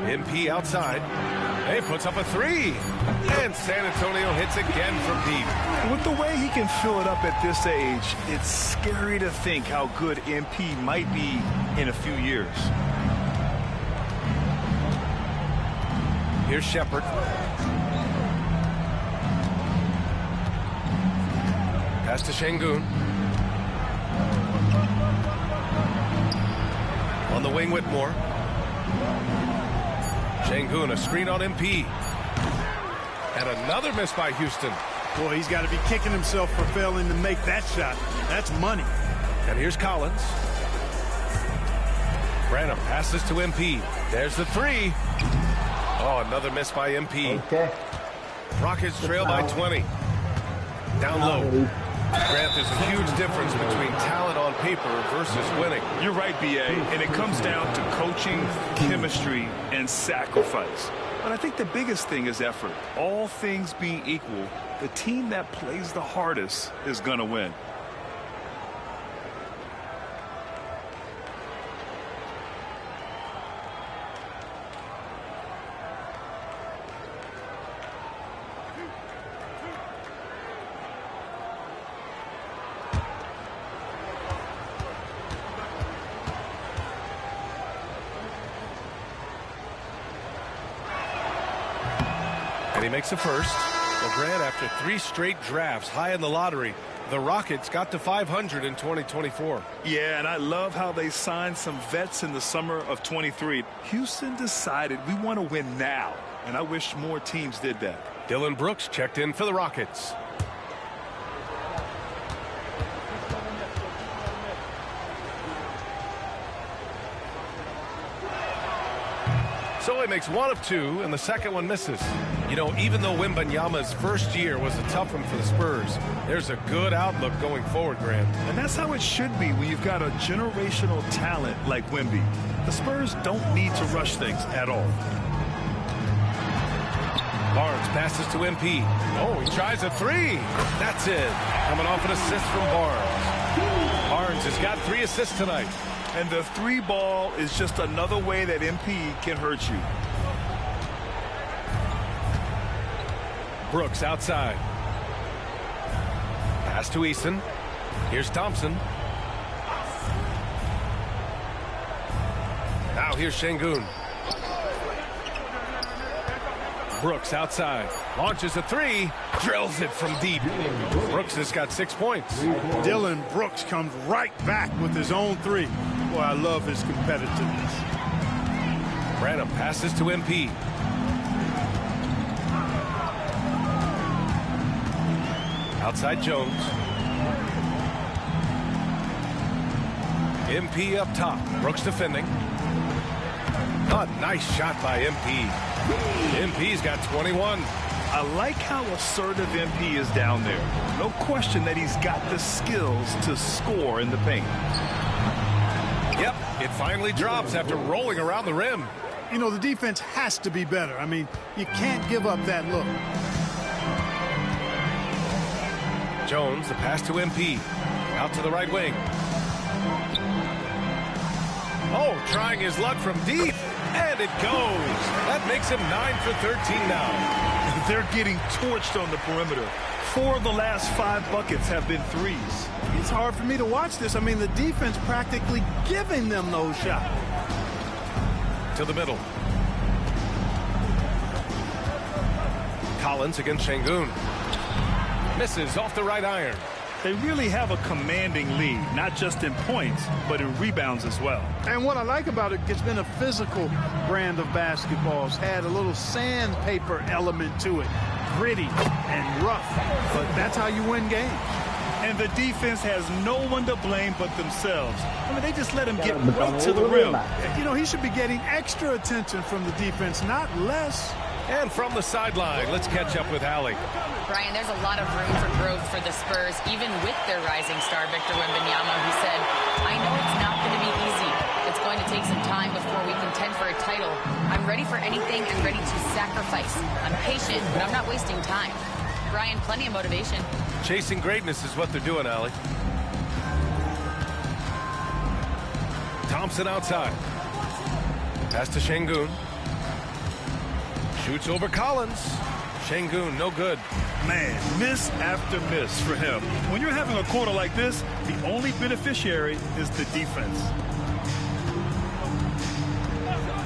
MP outside. He puts up a 3. And San Antonio hits again from deep. With the way he can fill it up at this age, it's scary to think how good MP might be in a few years. Here's Shepard. Pass to Şengün. On the wing, Whitmore. Şengün, a screen on MP. And another miss by Houston. Boy, he's got to be kicking himself for failing to make that shot. That's money. And here's Collins. Branham passes to MP. There's the 3. Oh, another miss by MP. Okay. Rockets trail by 20. Down low. Grant, there's a huge difference between talent on paper versus winning. You're right, B.A., and it comes down to coaching, chemistry, and sacrifice. But I think the biggest thing is effort. All things being equal, the team that plays the hardest is going to win. He makes a first. Well, Grant, after 3 straight drafts high in the lottery, the Rockets got to 500 in 2024. Yeah, and I love how they signed some vets in the summer of 23. Houston decided we want to win now, and I wish more teams did that. Dillon Brooks checked in for the Rockets. So he makes 1 of 2, and the second one misses. You know, even though Wembanyama's first year was a tough one for the Spurs, there's a good outlook going forward, Grant. And that's how it should be when you've got a generational talent like Wemby. The Spurs don't need to rush things at all. Barnes passes to MP. Oh, he tries a 3. That's it. Coming off an assist from Barnes. Barnes has got 3 assists tonight. And the 3 ball is just another way that MP can hurt you. Brooks outside. Pass to Eason. Here's Thompson. Now here's Şengün. Brooks outside. Launches a three. Drills it from deep. Brooks has got 6 points. Dylan Brooks comes right back with his own three. Boy, I love his competitiveness. Branham passes to MP. Outside Jones. MP up top. Brooks defending. A nice shot by MP. MP's got 21. I like how assertive MP is down there. No question that he's got the skills to score in the paint. Yep, it finally drops after rolling around the rim. You know, the defense has to be better. I mean, you can't give up that look. Jones, the pass to MP. Out to the right wing. Oh, trying his luck from deep. And it goes. That makes him 9 for 13 now. They're getting torched on the perimeter. 4 of the last 5 buckets have been threes. It's hard for me to watch this. I mean, the defense practically giving them those shots. To the middle. Collins against Şengün. Misses off the right iron. They really have a commanding lead, not just in points, but in rebounds as well. And what I like about it, it's been a physical brand of basketball. It's had a little sandpaper element to it. Gritty and rough, but that's how you win games. And the defense has no one to blame but themselves. I mean, they just let him get right to the rim. You know, he should be getting extra attention from the defense, not less. And from the sideline, let's catch up with Allie. Brian, there's a lot of room for growth for the Spurs, even with their rising star, Victor Wembanyama, who said, I know it's not going to be easy. It's going to take some time before we contend for a title. I'm ready for anything and ready to sacrifice. I'm patient, but I'm not wasting time. Brian, plenty of motivation. Chasing greatness is what they're doing, Allie. Thompson outside. Pass to Şengün. Shoots over Collins. Şengün, no good. Man, miss after miss for him. When you're having a quarter like this, the only beneficiary is the defense.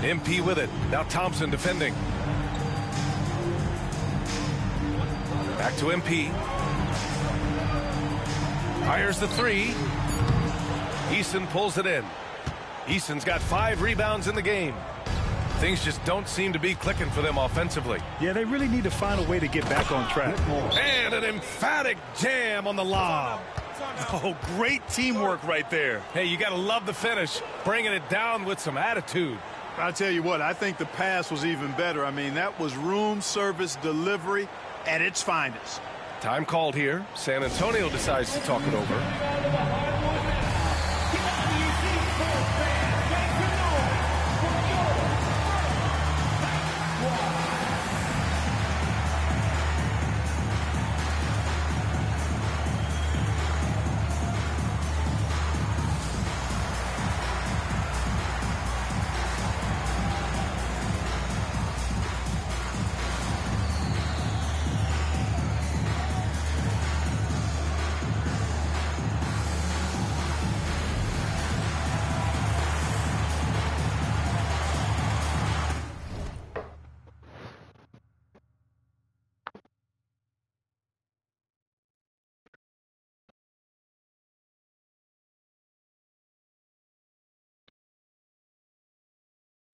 MP with it. Now Thompson defending. Back to MP. Fires the three. Eason pulls it in. Eason's got 5 rebounds in the game. Things just don't seem to be clicking for them offensively. Yeah, they really need to find a way to get back on track. And an emphatic jam on the lob. Oh, great teamwork right there. Hey, you got to love the finish, bringing it down with some attitude. I'll tell you what, I think the pass was even better. I mean, that was room service delivery at its finest. Time called here. San Antonio decides to talk it over.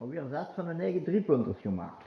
Alweer 6 van de 9 driepunters gemaakt.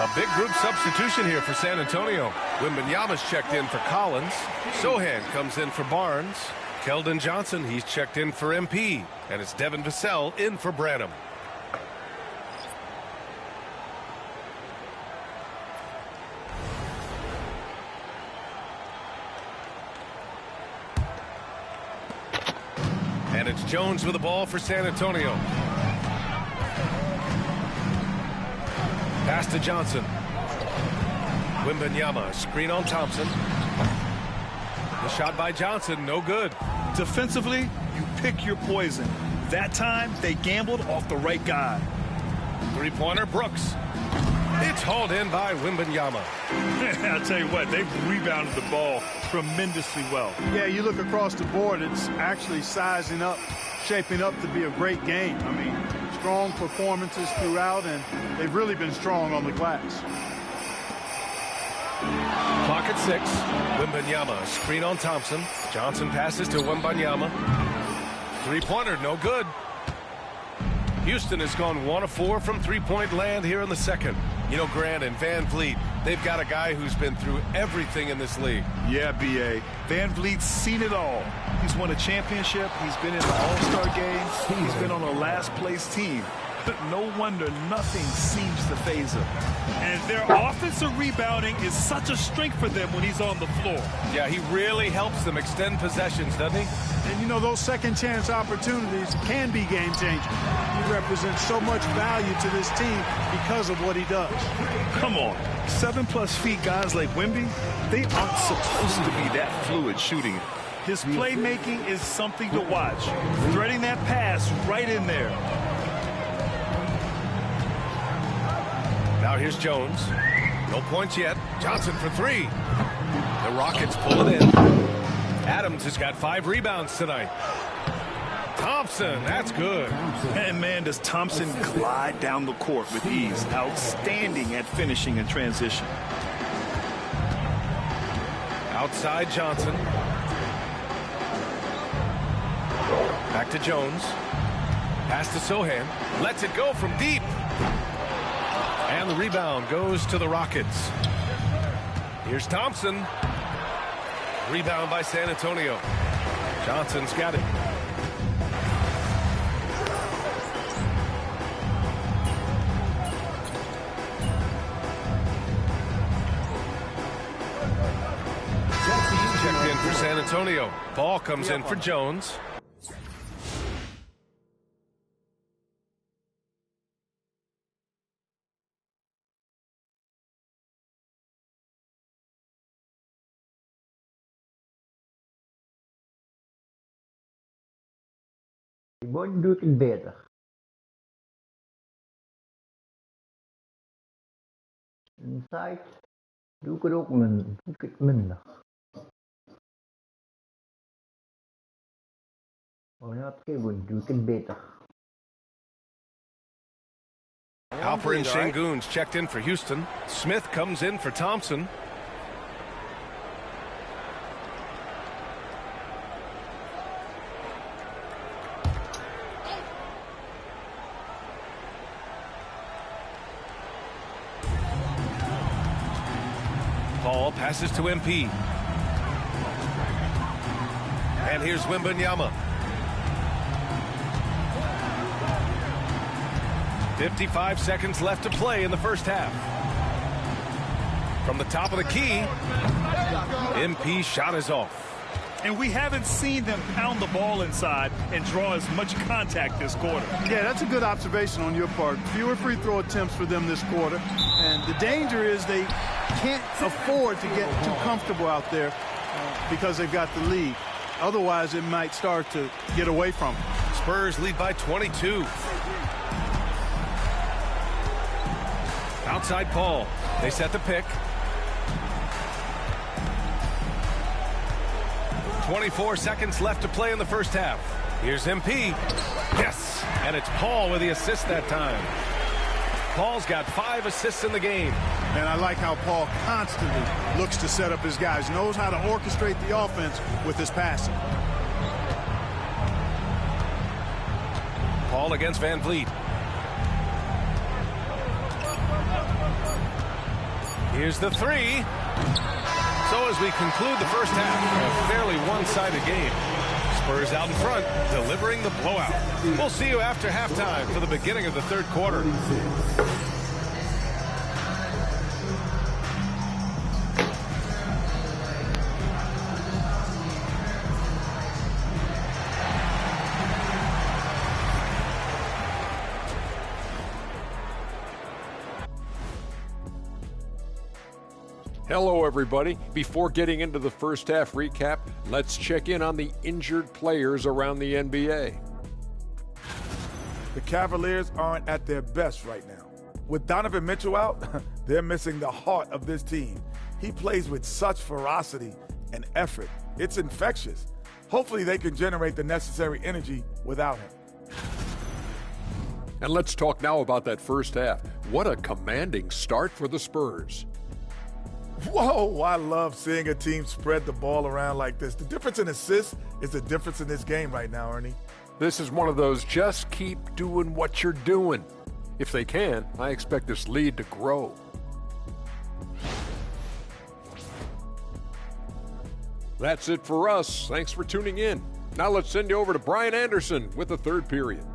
A big group substitution here for San Antonio. Wembanyama's checked in for Collins. Sohan comes in for Barnes. Keldon Johnson, he's checked in for MP. And it's Devin Vassell in for Branham. And it's Jones with the ball for San Antonio. Pass to Johnson. Wembanyama, screen on Thompson. The shot by Johnson, no good. Defensively, you pick your poison. That time, they gambled off the right guy. Three-pointer, Brooks. It's hauled in by Wembanyama. I'll tell you what, they've rebounded the ball tremendously well. Yeah, you look across the board, it's actually sizing up, shaping up to be a great game. I mean, strong performances throughout, and they've really been strong on the glass. Clock at 6. Wembanyama, screen on Thompson. Johnson passes to Wembanyama. Three-pointer, no good. Houston has gone 1 of 4 from three-point land here in the second. You know, Grant and Van Vliet, they've got a guy who's been through everything in this league. Yeah, B.A. Van Vliet's seen it all. He's won a championship. He's been in the All-Star game. He's been on a last-place team. No wonder nothing seems to faze him. And their offensive rebounding is such a strength for them when he's on the floor. Yeah, he really helps them extend possessions, doesn't he? And, you know, those second-chance opportunities can be game-changing. He represents so much value to this team because of what he does. Come on. 7+ feet guys like Wemby, they aren't supposed to be that fluid shooting. His playmaking is something to watch. Threading that pass right in there. Now here's Jones. No points yet. Johnson for 3. The Rockets pull it in. Adams has got 5 rebounds tonight. Thompson, that's good. And man, does Thompson glide down the court with ease. Outstanding at finishing in transition. Outside Johnson. Back to Jones. Pass to Sohan. Lets it go from deep. And the rebound goes to the Rockets. Here's Thompson. Rebound by San Antonio. Johnson's got it. Checked in for San Antonio. Ball comes in for Jones. Gewoon doe ik het beter. Inside doe ik het ook minder. Oh, ja, gewoon doe ik het beter. Alperen Sengun's checked in for Houston. Smith comes in for Thompson. Paul passes to MP. And here's Wembanyama. 55 seconds left to play in the first half. From the top of the key, MP's shot is off. And we haven't seen them pound the ball inside and draw as much contact this quarter. Yeah, that's a good observation on your part. Fewer free throw attempts for them this quarter. And the danger is they can't afford to get too comfortable out there because they've got the lead. Otherwise, it might start to get away from them. Spurs lead by 22. Outside Paul. They set the pick. 24 seconds left to play in the first half. Here's MP. Yes! And it's Paul with the assist that time. Paul's got 5 assists in the game. And I like how Paul constantly looks to set up his guys, knows how to orchestrate the offense with his passing. Paul against Van Vliet. Here's the three. So as we conclude the first half, a fairly one-sided game. Spurs out in front, delivering the blowout. We'll see you after halftime for the beginning of the third quarter. Hello, everybody. Before getting into the first half recap, let's check in on the injured players around the NBA. The Cavaliers aren't at their best right now. With Donovan Mitchell out, they're missing the heart of this team. He plays with such ferocity and effort. It's infectious. Hopefully they can generate the necessary energy without him. And let's talk now about that first half. What a commanding start for the Spurs. Whoa, I love seeing a team spread the ball around like this. The difference in assists is the difference in this game right now, Ernie. This is one of those just keep doing what you're doing. If they can, I expect this lead to grow. That's it for us. Thanks for tuning in. Now let's send you over to Brian Anderson with the third period.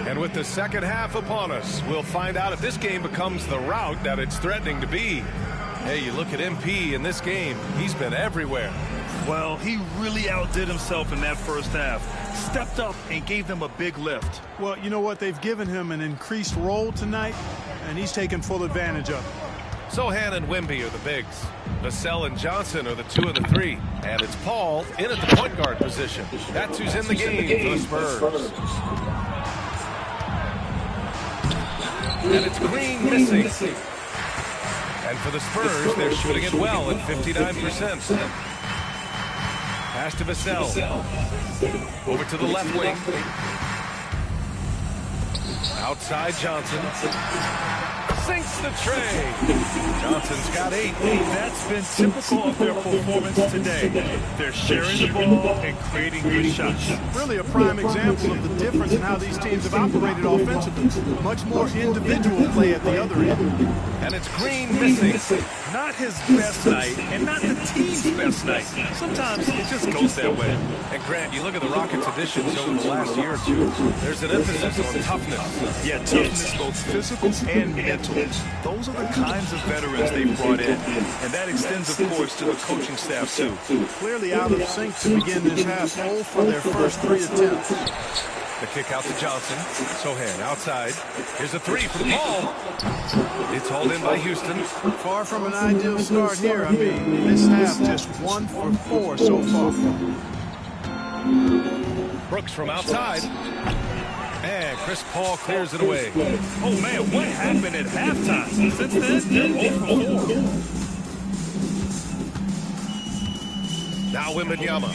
And with the second half upon us, we'll find out if this game becomes the rout that it's threatening to be. Hey, you look at MP in this game, he's been everywhere. Well, he really outdid himself in that first half. Stepped up and gave them a big lift. Well, you know what? They've given him an increased role tonight, and he's taken full advantage of it. Sohan and Wemby are the bigs. Vassell and Johnson are the 2 and the 3. And it's Paul in at the point guard position. That's who's in the game for the Spurs. And it's Green missing. And for the Spurs, they're shooting it well at 59%. Pass to Vassell. Over to the left wing. Outside Johnson. Sinks the tray. Johnson's got 8. That's been typical of their performance today. They're sharing the ball and creating good shots. Really a prime example of the difference in how these teams have operated offensively. Much more individual play at the other end. And it's Green missing. Not his best night, and not the team's best night. Sometimes it just goes that way. And Grant, you look at the Rockets' additions over the last year or two, there's an emphasis on toughness. Yeah, toughness, both physical and mental. Those are the kinds of veterans they brought in. And that extends, of course, to the coaching staff, too. Clearly out of sync to begin this half. 0 for their first 3 attempts. The kick out to Johnson. Sohan outside. Here's a 3 from Paul. It's hauled in by Houston. Far from an ideal start here. I mean, this half just 1 for 4 so far. Brooks from outside. And Chris Paul clears it away. Oh, man, what happened at halftime? Since then, they're 0 for 4. Now Wembanyama.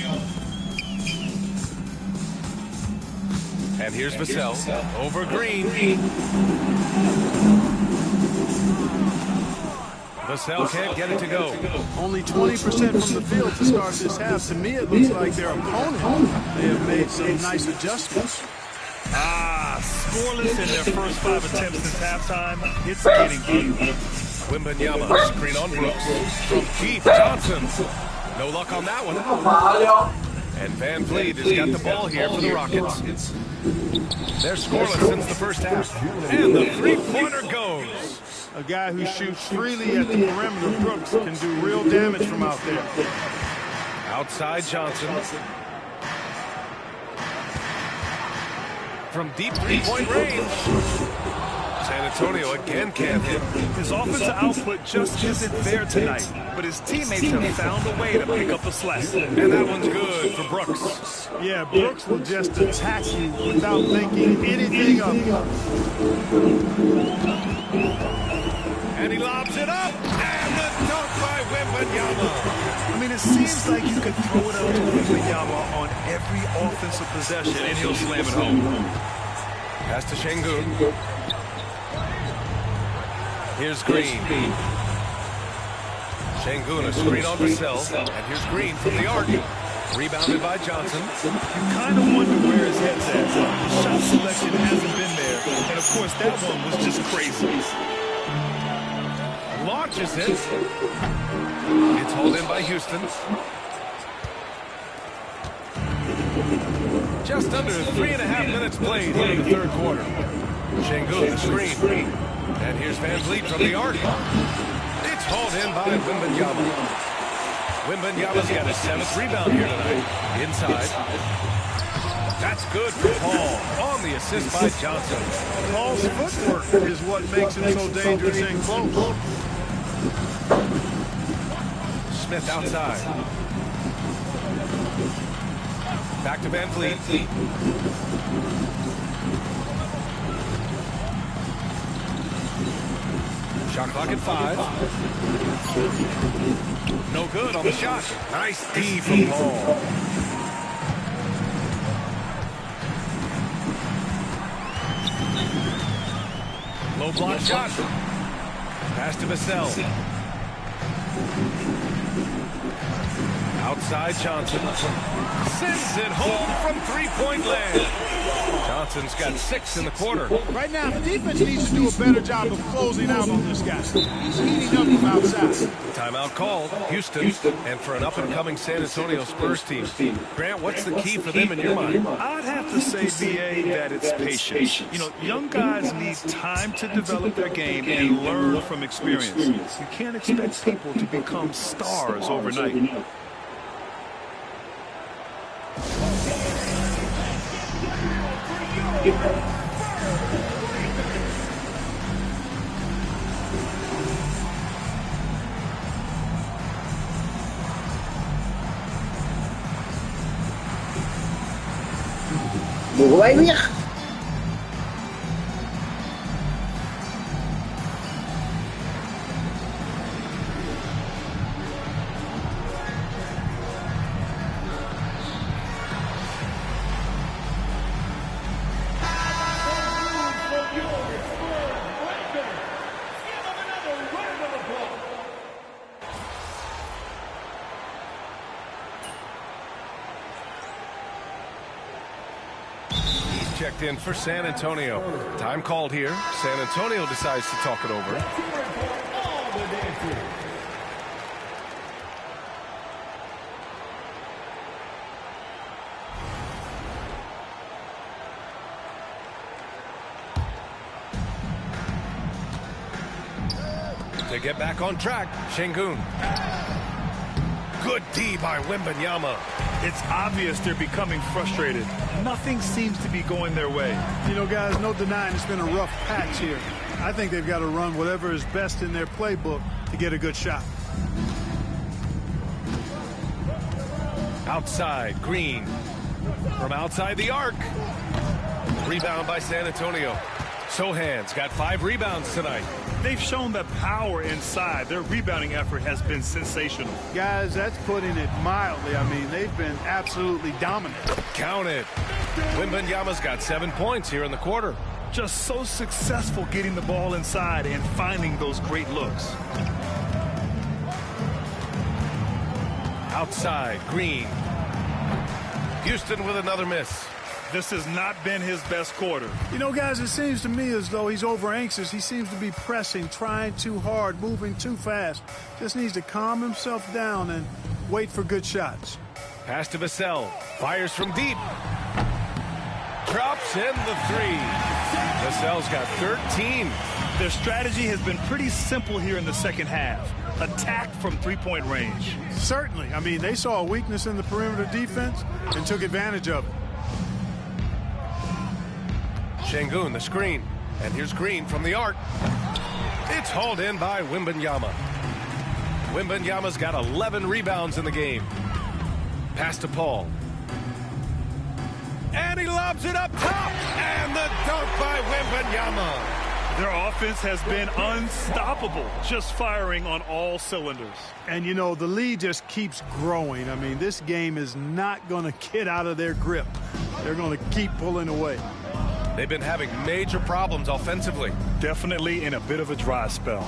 And here's Vassell. Over Green. Vassell can't get it to go. Only 20% from the field to start this half. To me, it looks like their opponent, they have made some nice adjustments. Scoreless in their first 5 attempts since halftime. It's getting ugly. Wembanyama, screen on Brooks. From Keith Johnson. No luck on that one. And Van Vliet has got the ball here for the Rockets. They're scoreless since the first half. And the three-pointer goes. A guy who shoots freely at the perimeter, Brooks, can do real damage from out there. Outside Johnson. From deep three-point range. San Antonio again can't hit. His offensive output just isn't there tonight, but his teammates have found a way to pick up the slack. And that one's good for Brooks. Yeah, Brooks will just attack you without thinking anything of it. And he lobs it up, and the dunk by Wembanyama. I mean, it seems like you could throw it up to Wembanyama on every offensive possession, and he'll slam it home. Pass to Şengün. Here's Green. Şengün, a screen on Vassell, and here's Green from the arc. Rebounded by Johnson. You kind of wonder where his head's at. The shot selection hasn't been there. And, of course, that one was just crazy. Launches it. It's hauled in by Houston. Just under 3.5 minutes played here in the third quarter. Şengün, the screen. And here's Van Vliet from the arc. It's hauled in by Wembanyama. Wembanyama's got his 7th rebound here tonight. Inside. That's good for Paul. On the assist by Johnson. Paul's footwork is what makes him so dangerous and close. Smith outside. Back to Van Vliet. Shot clock at 5. No good on the shot. Nice D from Paul. Low block shot. Pass to Vassell. Outside Johnson. Sends it home from three-point land. Johnson's got 6 in the quarter. Right now, the defense needs to do a better job of closing out on this guy. He's heating up from outside. Timeout called. Houston. And for an up-and-coming San Antonio Spurs team. Grant, what's the key for them in your mind? I'd have to say, B.A., that it's patience. You know, young guys need time to develop their game and learn from experience. You can't expect people to become stars overnight. Mogen wij weer? Checked in for San Antonio. Time called here. San Antonio decides to talk it over. To get back on track, Şengün. Good D by Wembanyama. It's obvious they're becoming frustrated. Nothing seems to be going their way. You know, guys, no denying it's been a rough patch here. I think they've got to run whatever is best in their playbook to get a good shot. Outside, Green. From outside the arc. Rebound by San Antonio. Sohan's got 5 rebounds tonight. They've shown the power inside. Their rebounding effort has been sensational. Guys, that's putting it mildly. I mean, they've been absolutely dominant. Count it. Wembanyama's got 7 points here in the quarter. Just so successful getting the ball inside and finding those great looks. Outside, Green. Houston with another miss. This has not been his best quarter. You know, guys, it seems to me as though he's over anxious. He seems to be pressing, trying too hard, moving too fast. Just needs to calm himself down and wait for good shots. Pass to Vassell. Fires from deep. Drops in the 3. Vassell's got 13. Their strategy has been pretty simple here in the second half. Attack from three-point range. Certainly. I mean, they saw a weakness in the perimeter defense and took advantage of it. Şengün, the screen. And here's Green from the arc. It's hauled in by Wembanyama. Wembanyama's got 11 rebounds in the game. Pass to Paul. And he lobs it up top. And the dunk by Wembanyama. Their offense has been unstoppable, just firing on all cylinders. And, you know, the lead just keeps growing. I mean, this game is not going to get out of their grip. They're going to keep pulling away. They've been having major problems offensively. Definitely in a bit of a dry spell.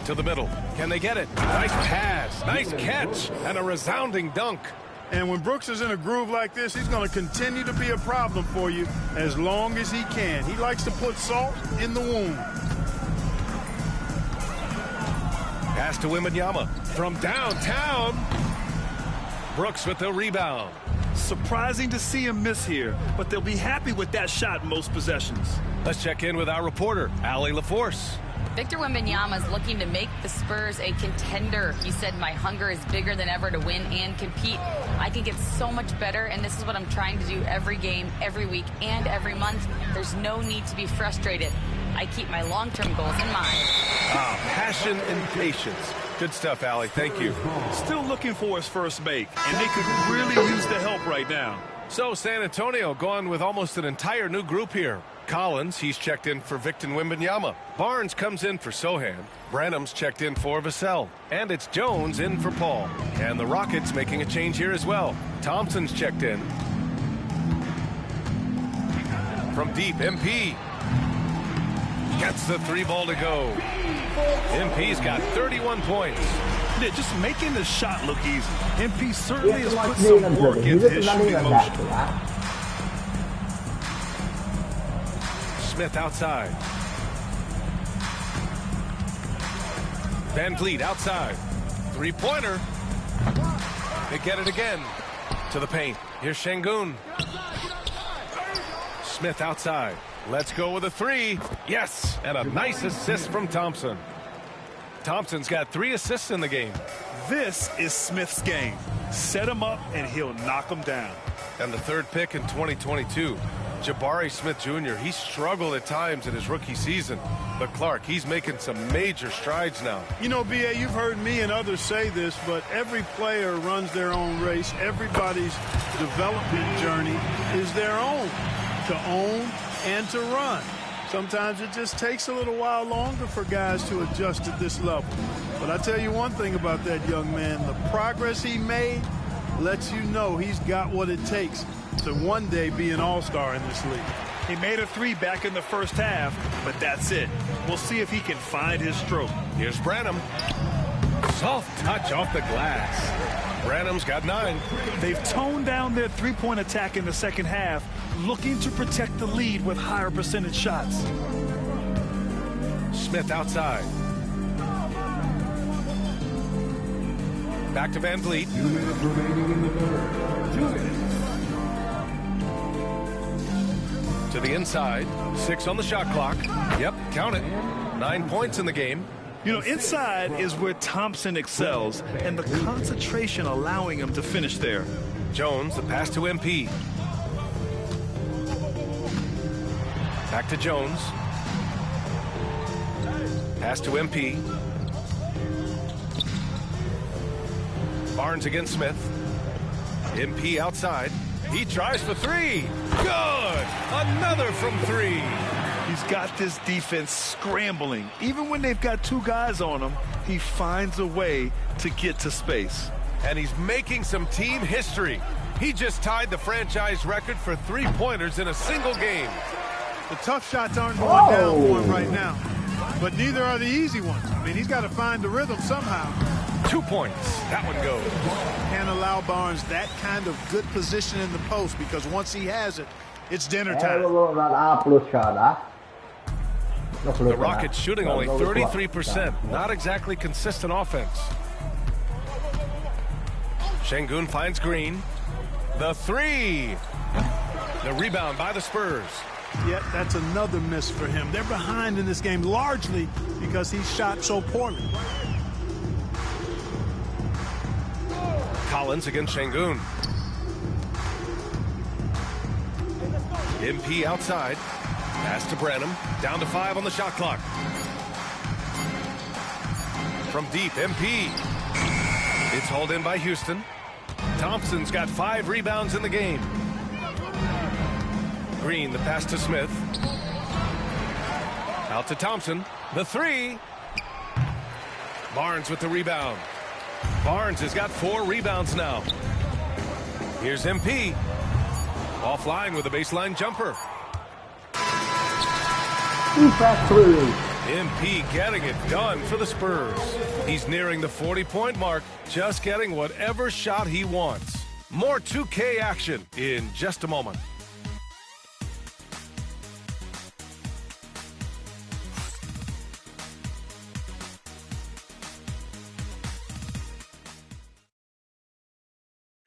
To the middle. Can they get it? Nice pass. Nice catch. And a resounding dunk. And when Brooks is in a groove like this, he's going to continue to be a problem for you as long as he can. He likes to put salt in the wound. Pass to Wembanyama from downtown. Brooks with the rebound. Surprising to see him miss here, but they'll be happy with that shot most possessions. Let's check in with our reporter, Allie LaForce. Victor Wembanyama is looking to make the Spurs a contender. He said, my hunger is bigger than ever to win and compete. I can get so much better, and this is what I'm trying to do every game, every week, and every month. There's no need to be frustrated. I keep my long-term goals in mind. Passion and patience. Good stuff, Allie. Thank you. Still looking for his first make, and they could really use the help right now. So San Antonio going with almost an entire new group here. Collins, he's checked in for Victor Wembanyama. Barnes comes in for Sohan. Branham's checked in for Vassell. And it's Jones in for Paul. And the Rockets making a change here as well. Thompson's checked in. From deep, MP. Gets the 3 ball to go. MP's got 31 points. Yeah, just making the shot look easy. MP certainly has put some work into his shooting motion. Smith outside. Van Vliet outside. 3-pointer. They get it again. To the paint. Here's Şengün. Smith outside. Let's go with a 3. Yes, and a nice assist from Thompson. Thompson's got 3 assists in the game. This is Smith's game. Set him up, and he'll knock him down. And the 3rd pick in 2022, Jabari Smith Jr., he struggled at times in his rookie season. But Clark, he's making some major strides now. You know, B.A., you've heard me and others say this, but every player runs their own race. Everybody's development journey is their own, to own and to run. Sometimes it just takes a little while longer for guys to adjust at this level. But I tell you one thing about that young man, the progress he made lets you know he's got what it takes to one day be an all-star in this league. He made a 3 back in the first half, but that's it. We'll see if he can find his stroke. Here's Branham. Soft touch off the glass. Branham's got 9. They've toned down their 3-point attack in the second half, looking to protect the lead with higher percentage shots. Smith outside. Back to Van Vliet. 2 minutes remaining in the third. 2 minutes. To the inside. 6 on the shot clock. Yep, count it. 9 points in the game. You know, inside is where Thompson excels, and the concentration allowing him to finish there. Jones, the pass to MP. Back to Jones. Pass to MP. Barnes against Smith. MP outside. He tries for 3. Good! Another from 3. He's got this defense scrambling. Even when they've got 2 guys on him, he finds a way to get to space. And he's making some team history. He just tied the franchise record for 3-pointers in a single game. The tough shots aren't going down for him right now, but neither are the easy ones. I mean, he's got to find the rhythm somehow. 2 points. That one goes. Can't allow Barnes that kind of good position in the post, because once he has it, it's dinner time. The Rockets shooting only 33%. Not exactly consistent offense. Şengün finds Green. The 3. The rebound by the Spurs. Yet that's another miss for him. They're behind in this game largely because he shot so poorly. Collins against Şengün. MP outside. Pass to Branham. Down to 5 on the shot clock. From deep, MP. It's hauled in by Houston. Thompson's got 5 rebounds in the game. Green, the pass to Smith. Out to Thompson. The 3. Barnes with the rebound. Barnes has got 4 rebounds now. Here's MP. Offline with a baseline jumper. Defense 3. MP getting it done for the Spurs. He's nearing the 40-point mark, just getting whatever shot he wants. More 2K action in just a moment.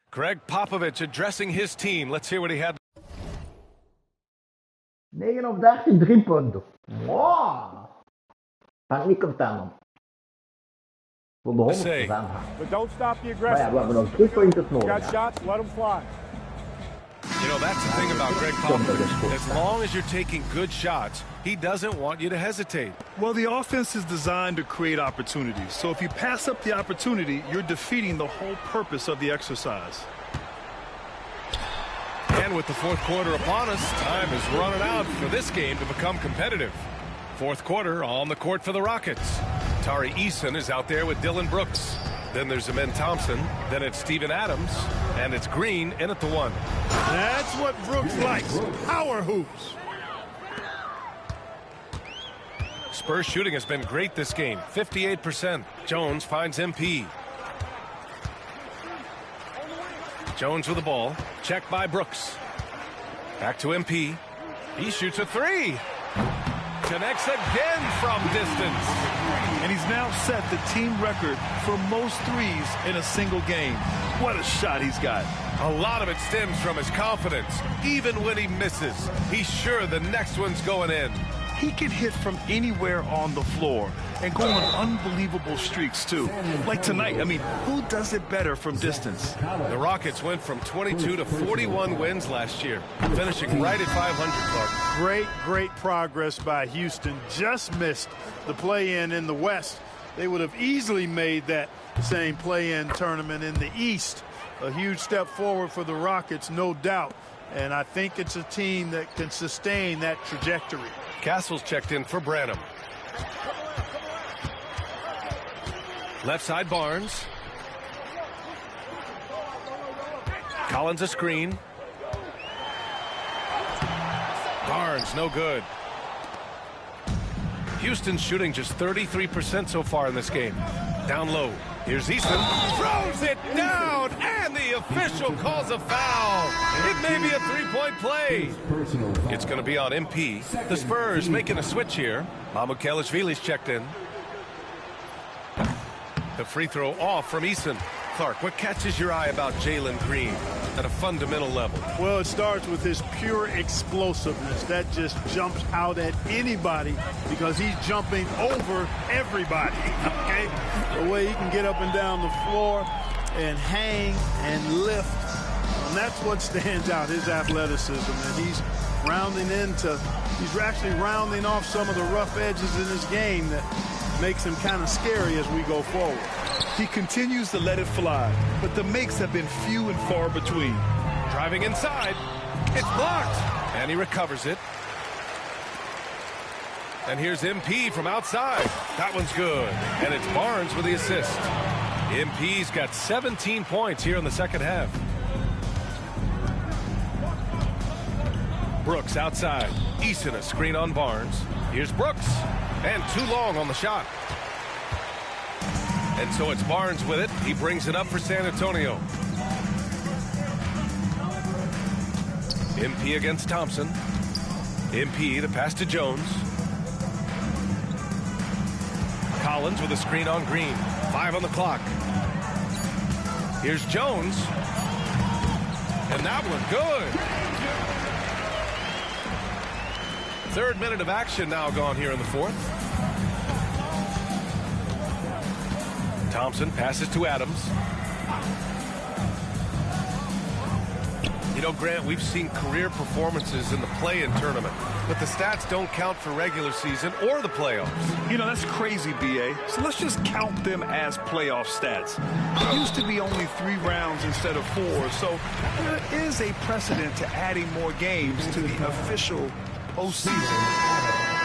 Greg Popovich addressing his team. Let's hear what he had. 9 op 13 3-punten. Wow. Ben ik niet content om. Voor de 100% gaan. But don't stop the Maar ja, aggression. we hebben nog 3 punten nodig. Got shots, let them fly. You know, that's the thing about Greg Popovich. As long as you're taking good shots, he doesn't want you to hesitate. Well, the offense is designed to create opportunities. So if you pass up the opportunity, you're defeating the whole purpose of the exercise. And with the fourth quarter upon us, time is running out for this game to become competitive. Fourth quarter on the court for the Rockets. Tari Eason is out there with Dylan Brooks. Then there's Amen Thompson. Then it's Steven Adams. And it's Green in at the 1. That's what Brooks likes. Power hoops. Spurs shooting has been great this game. 58%. Jones finds MP. Jones with the ball. Checked by Brooks. Back to MP. He shoots a 3. Connects again from distance. And he's now set the team record for most threes in a single game. What a shot he's got. A lot of it stems from his confidence. Even when he misses, he's sure the next one's going in. He can hit from anywhere on the floor and go on unbelievable streaks, too. Like tonight, I mean, who does it better from distance? The Rockets went from 22 to 41 wins last year, finishing right at 500, Clark. Great progress by Houston. Just missed the play-in in the West. They would have easily made that same play-in tournament in the East. A huge step forward for the Rockets, no doubt. And I think it's a team that can sustain that trajectory. Castle's checked in for Branham. Left side Barnes. Collins a screen. Barnes no good. Houston's shooting just 33% so far in this game. Down low. Here's Easton. Throws it down, and the official calls a foul. It may be a three-point play. It's going to be on MP. The Spurs making a switch here. Mamukelashvili's checked in. The free throw off from Easton. Clark, what catches your eye about Jalen Green at a fundamental level? Well, it starts with his pure explosiveness. That just jumps out at anybody because he's jumping over everybody, okay? The way he can get up and down the floor and hang and lift. And that's what stands out, his athleticism. And he's actually rounding off some of the rough edges in his game that makes him kind of scary as we go forward. He continues to let it fly, but the makes have been few and far between. Driving inside. It's blocked. And he recovers it. And here's MP from outside. That one's good. And it's Barnes with the assist. MP's got 17 points here in the second half. Brooks outside. Easton a screen on Barnes. Here's Brooks. And too long on the shot. And so it's Barnes with it. He brings it up for San Antonio. MP against Thompson. MP, the pass to Jones. Collins with a screen on Green. 5 on the clock. Here's Jones. And that one good. Third minute of action now gone here in the fourth. Thompson passes to Adams. You know, Grant, we've seen career performances in the play-in tournament, but the stats don't count for regular season or the playoffs. You know, that's crazy, B.A. So let's just count them as playoff stats. It used to be only 3 rounds instead of 4, so there is a precedent to adding more games to the official postseason.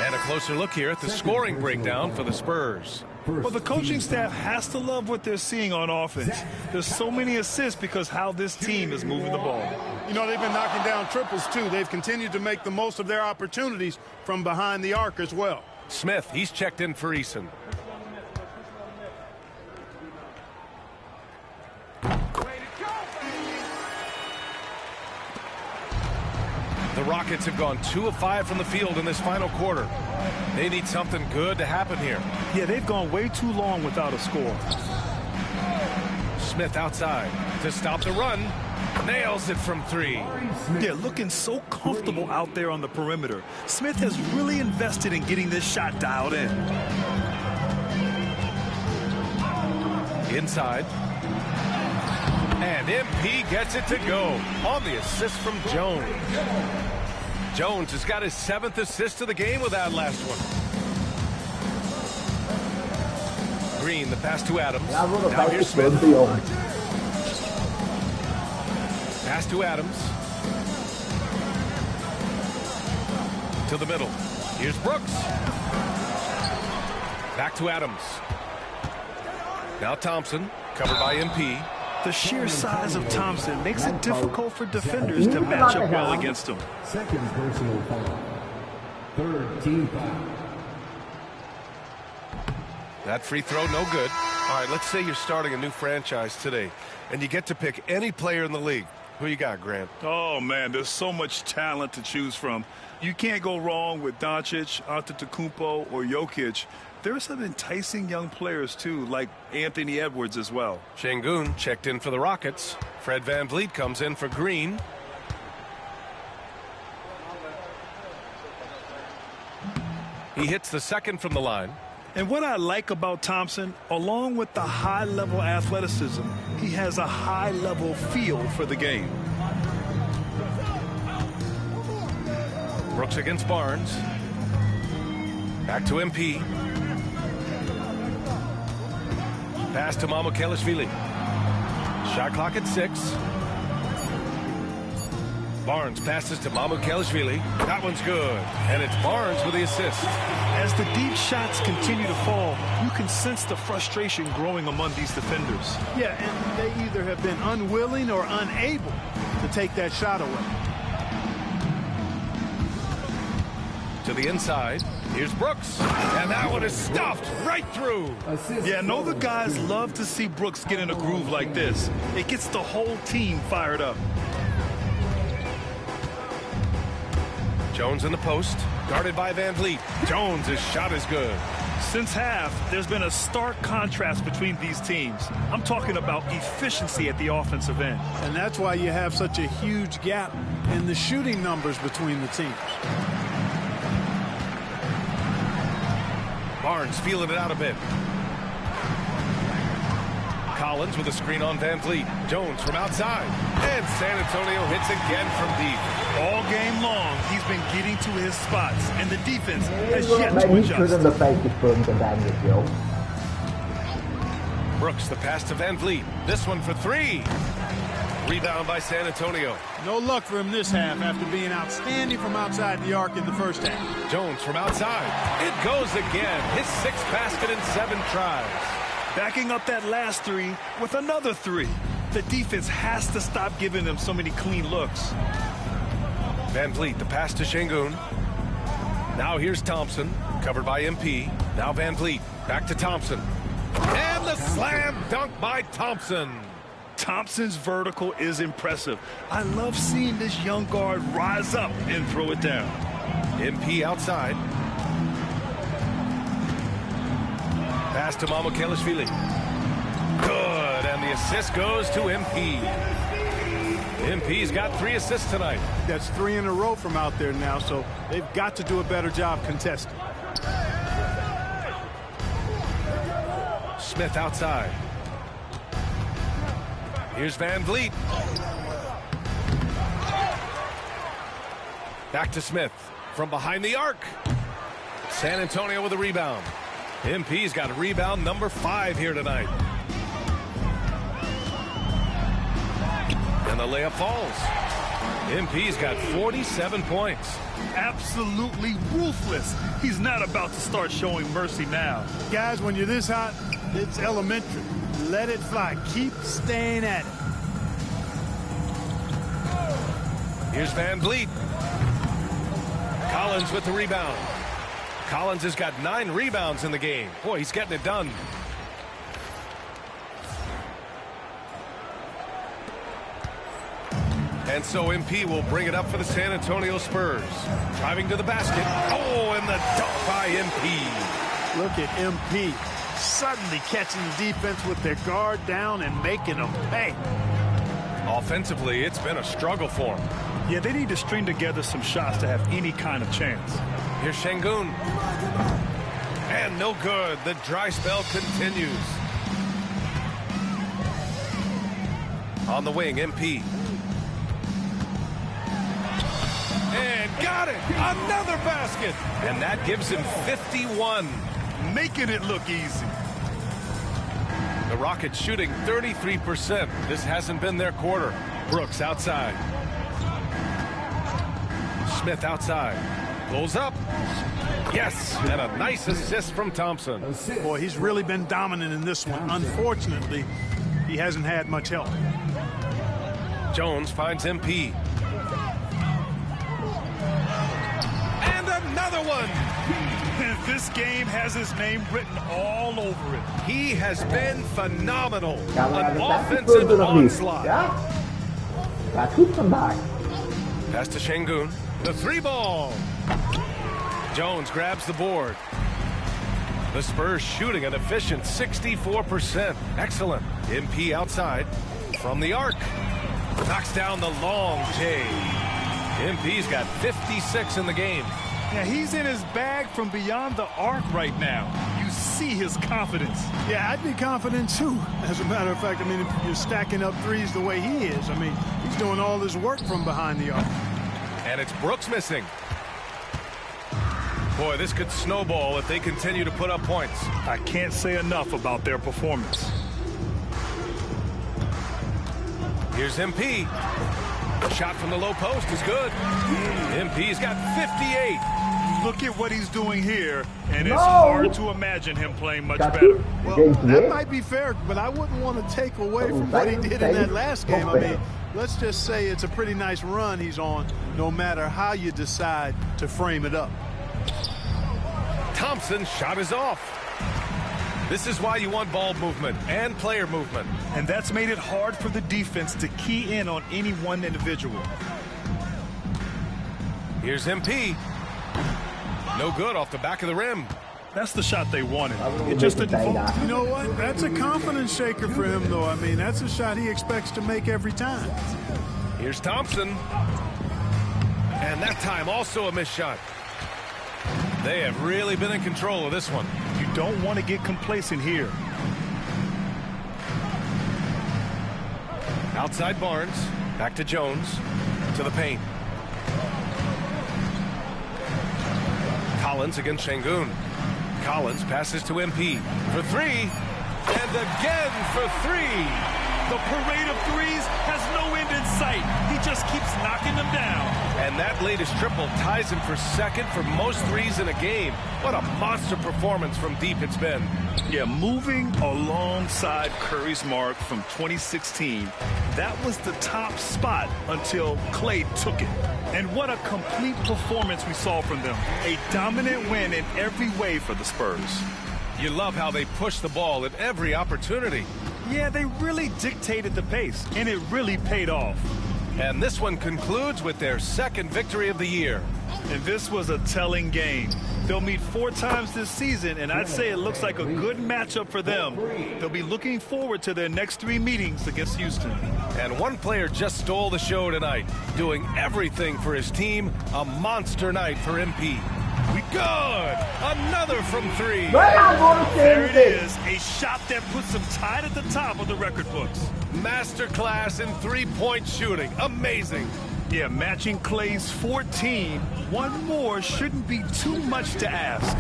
And a closer look here at the scoring breakdown for the Spurs. Well, the coaching staff has to love what they're seeing on offense. There's so many assists because how this team is moving the ball. You know, they've been knocking down triples, too. They've continued to make the most of their opportunities from behind the arc as well. Smith, he's checked in for Eason. The Rockets have gone 2 of 5 from the field in this final quarter. They need something good to happen here. Yeah, they've gone way too long without a score. Smith outside to stop the run. Nails it from 3. Yeah, looking so comfortable out there on the perimeter. Smith has really invested in getting this shot dialed in. Inside. And MP gets it to go on the assist from Jones. Jones has got his 7th assist of the game with that last one. Green, the pass to Adams. Now here's Smith. Pass to Adams. To the middle. Here's Brooks. Back to Adams. Now Thompson, covered by MP. The sheer size of Thompson makes it difficult for defenders to match up well against him. Second personal foul. Third team foul. That free throw, no good. All right, let's say you're starting a new franchise today, and you get to pick any player in the league. Who you got, Grant? Oh, man, there's so much talent to choose from. You can't go wrong with Doncic, Antetokounmpo, or Jokic. There are some enticing young players, too, like Anthony Edwards as well. Şengün checked in for the Rockets. Fred VanVleet comes in for Green. He hits the second from the line. And what I like about Thompson, along with the high-level athleticism, he has a high-level feel for the game. Brooks against Barnes. Back to MP. Pass to Mamukelashvili. Shot clock at 6. Barnes passes to Mamukelashvili. That one's good. And it's Barnes with the assist. As the deep shots continue to fall, you can sense the frustration growing among these defenders. Yeah, and they either have been unwilling or unable to take that shot away. To the inside. Here's Brooks. And that one is stuffed right through. Yeah, I know the guys love to see Brooks get in a groove like this. It gets the whole team fired up. Jones in the post, guarded by VanVleet. Jones' shot is good. Since half, there's been a stark contrast between these teams. I'm talking about efficiency at the offensive end. And that's why you have such a huge gap in the shooting numbers between the teams. Barnes feeling it out a bit. Collins with a screen on VanVleet. Jones from outside. And San Antonio hits again from deep. All game long, he's been getting to his spots, and the defense has yet to adjust. Brooks, the pass to VanVleet. This one for 3. Rebound by San Antonio. No luck for him this half after being outstanding from outside the arc in the first half. Jones from outside. It goes again. His 6th basket in 7 tries. Backing up that last 3 with another 3. The defense has to stop giving them so many clean looks. VanVleet, the pass to Şengün. Now here's Thompson, covered by MP. Now VanVleet, back to Thompson. And the slam dunk by Thompson. Thompson's vertical is impressive. I love seeing this young guard rise up and throw it down. MP outside. Pass to Mamukelashvili. Good, and the assist goes to MP. MP's got 3 assists tonight. That's 3 in a row from out there now, so they've got to do a better job contesting. Smith outside. Here's VanVleet. Back to Smith from behind the arc. San Antonio with a rebound. MP's got a rebound number 5 here tonight. And the layup falls. MP's got 47 points. Absolutely ruthless. He's not about to start showing mercy now. Guys, when you're this hot, it's elementary. Let it fly. Keep staying at it. Here's VanVleet. Collins with the rebound. Collins has got 9 rebounds in the game. Boy, he's getting it done. And so MP will bring it up for the San Antonio Spurs. Driving to the basket. Oh, and the dunk by MP. Look at MP suddenly catching the defense with their guard down and making them pay. Offensively, it's been a struggle for them. Yeah, they need to string together some shots to have any kind of chance. Here's Şengün. And no good. The dry spell continues. On the wing, MP. And got it! Another basket! And that gives him 51. Making it look easy. The Rockets shooting 33%. This hasn't been their quarter. Brooks outside. Smith outside. Pulls up. Yes, and a nice assist from Thompson. Boy, he's really been dominant in this one. Unfortunately, he hasn't had much help. Jones finds MP. And another one. This game has his name written all over it. He has been phenomenal. An offensive onslaught. Gaat goed vandaag. Pass to Şengün. The 3-ball. Jones grabs the board. The Spurs shooting an efficient 64%. Excellent. MP outside from the arc. Knocks down the long J. MP's got 56 in the game. Yeah, he's in his bag from beyond the arc right now. You see his confidence. Yeah, I'd be confident too. As a matter of fact, I mean, if you're stacking up threes the way he is, I mean, he's doing all his work from behind the arc. And it's Brooks missing. Boy, this could snowball if they continue to put up points. I can't say enough about their performance. Here's MP. Shot from the low post is good. MP's got 58. Look at what he's doing here, and it's hard to imagine him playing much better. Well, that might be fair, but I wouldn't want to take away from what he did in that last game. I mean, let's just say it's a pretty nice run he's on, no matter how you decide to frame it up. Thompson's shot is off. This is why you want ball movement and player movement. And that's made it hard for the defense to key in on any one individual. Here's MP. No good off the back of the rim. That's the shot they wanted. It just didn't fall. You know what? That's a confidence shaker for him, though. I mean, that's a shot he expects to make every time. Here's Thompson. And that time also a missed shot. They have really been in control of this one. You don't want to get complacent here. Outside Barnes. Back to Jones. To the paint. Collins against Şengün. Collins passes to MP. For 3. And again for 3. The parade of threes has no end in sight. He just keeps knocking them down. And that latest triple ties him for second for most threes in a game. What a monster performance from deep it's been. Yeah, moving alongside Curry's mark from 2016, that was the top spot until Klay took it. And what a complete performance we saw from them. A dominant win in every way for the Spurs. You love how they push the ball at every opportunity. Yeah, they really dictated the pace, and it really paid off. And this one concludes with their second victory of the year. And this was a telling game. They'll meet 4 times this season, and I'd say it looks like a good matchup for them. They'll be looking forward to their next 3 meetings against Houston. And one player just stole the show tonight, doing everything for his team. A monster night for MP. Good! Another from 3. There it is. A shot that puts him tied at the top of the record books. Masterclass in 3-point shooting. Amazing. Yeah, matching Klay's 14. One more shouldn't be too much to ask.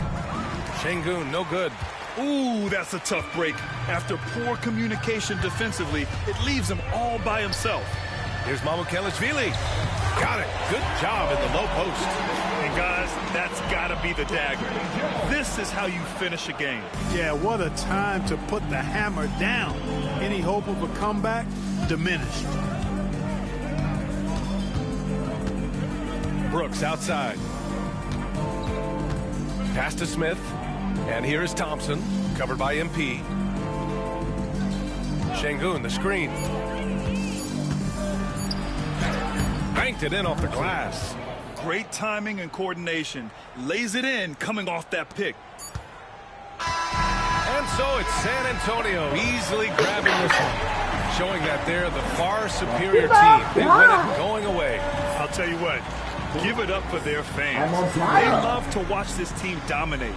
Şengün, no good. Ooh, that's a tough break. After poor communication defensively, it leaves him all by himself. Here's Mamukelashvili. Got it. Good job in the low post. And guys, that's got to be the dagger. This is how you finish a game. Yeah, what a time to put the hammer down. Any hope of a comeback diminished. Brooks outside. Pass to Smith. And here is Thompson, covered by MP. Şengün, the screen. Banked it in off the glass. Great timing and coordination. Lays it in coming off that pick. And so it's San Antonio easily grabbing this one, showing that they're the far superior team. They win it going away. I'll tell you what, give it up for their fans. They love to watch this team dominate.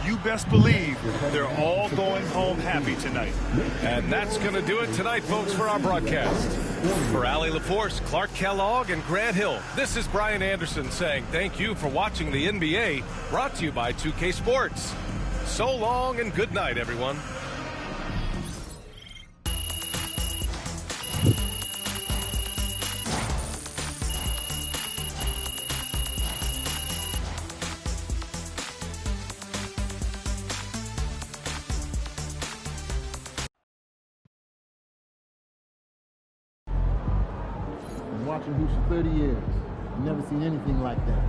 You best believe they're all going home happy tonight. And that's going to do it tonight, folks, for our broadcast. For Allie LaForce, Clark Kellogg, and Grant Hill, this is Brian Anderson saying thank you for watching the NBA, brought to you by 2K Sports. So long and good night, everyone. Been watching hoops for 30 years. I've never seen anything like that.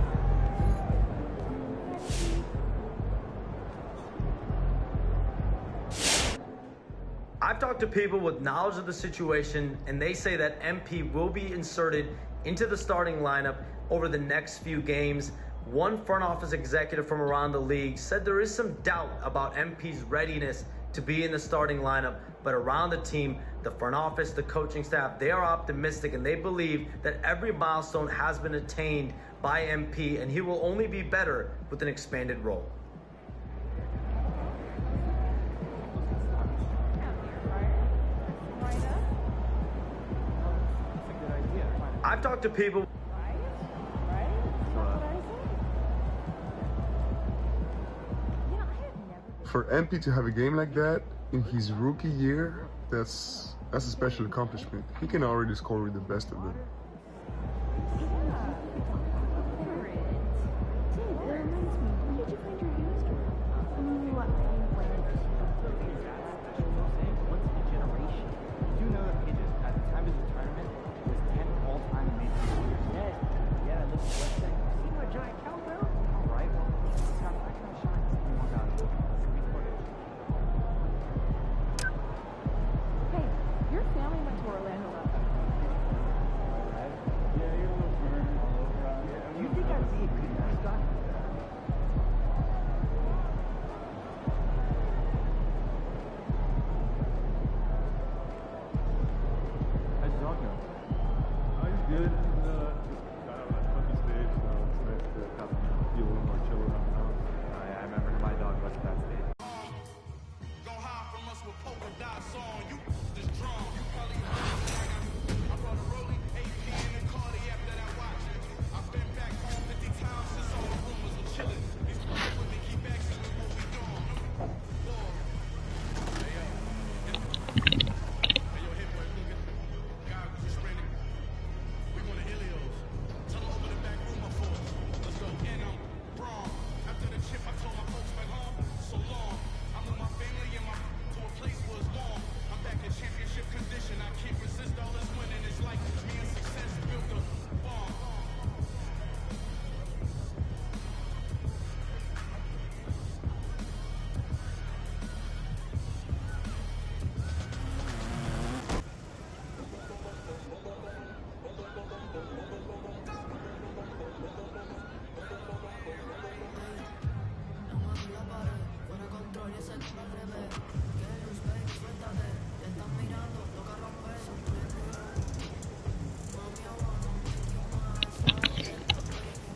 I've talked to people with knowledge of the situation, and they say that MP will be inserted into the starting lineup over the next few games. One front office executive from around the league said there is some doubt about MP's readiness to be in the starting lineup, but around the team, the front office, the coaching staff, they are optimistic, and they believe that every milestone has been attained by MP, and he will only be better with an expanded role. I've talked to people. For MP to have a game like that in his rookie year, that's a special accomplishment. He can already score with the best of them.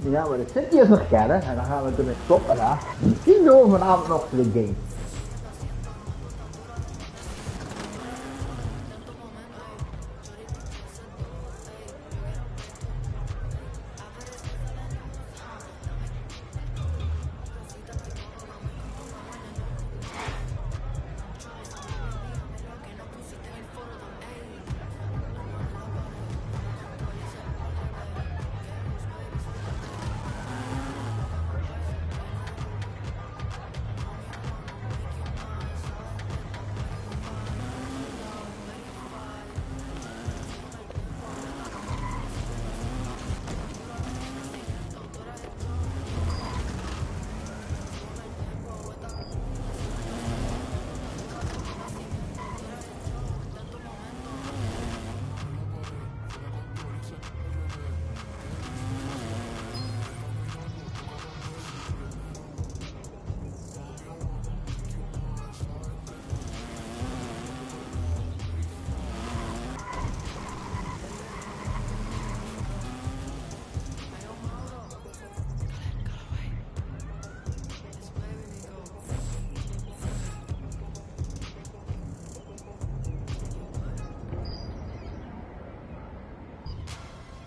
Die gaan we de City eens nog kennen en dan gaan we ermee stoppen daar. Misschien doen we vanavond nog de game.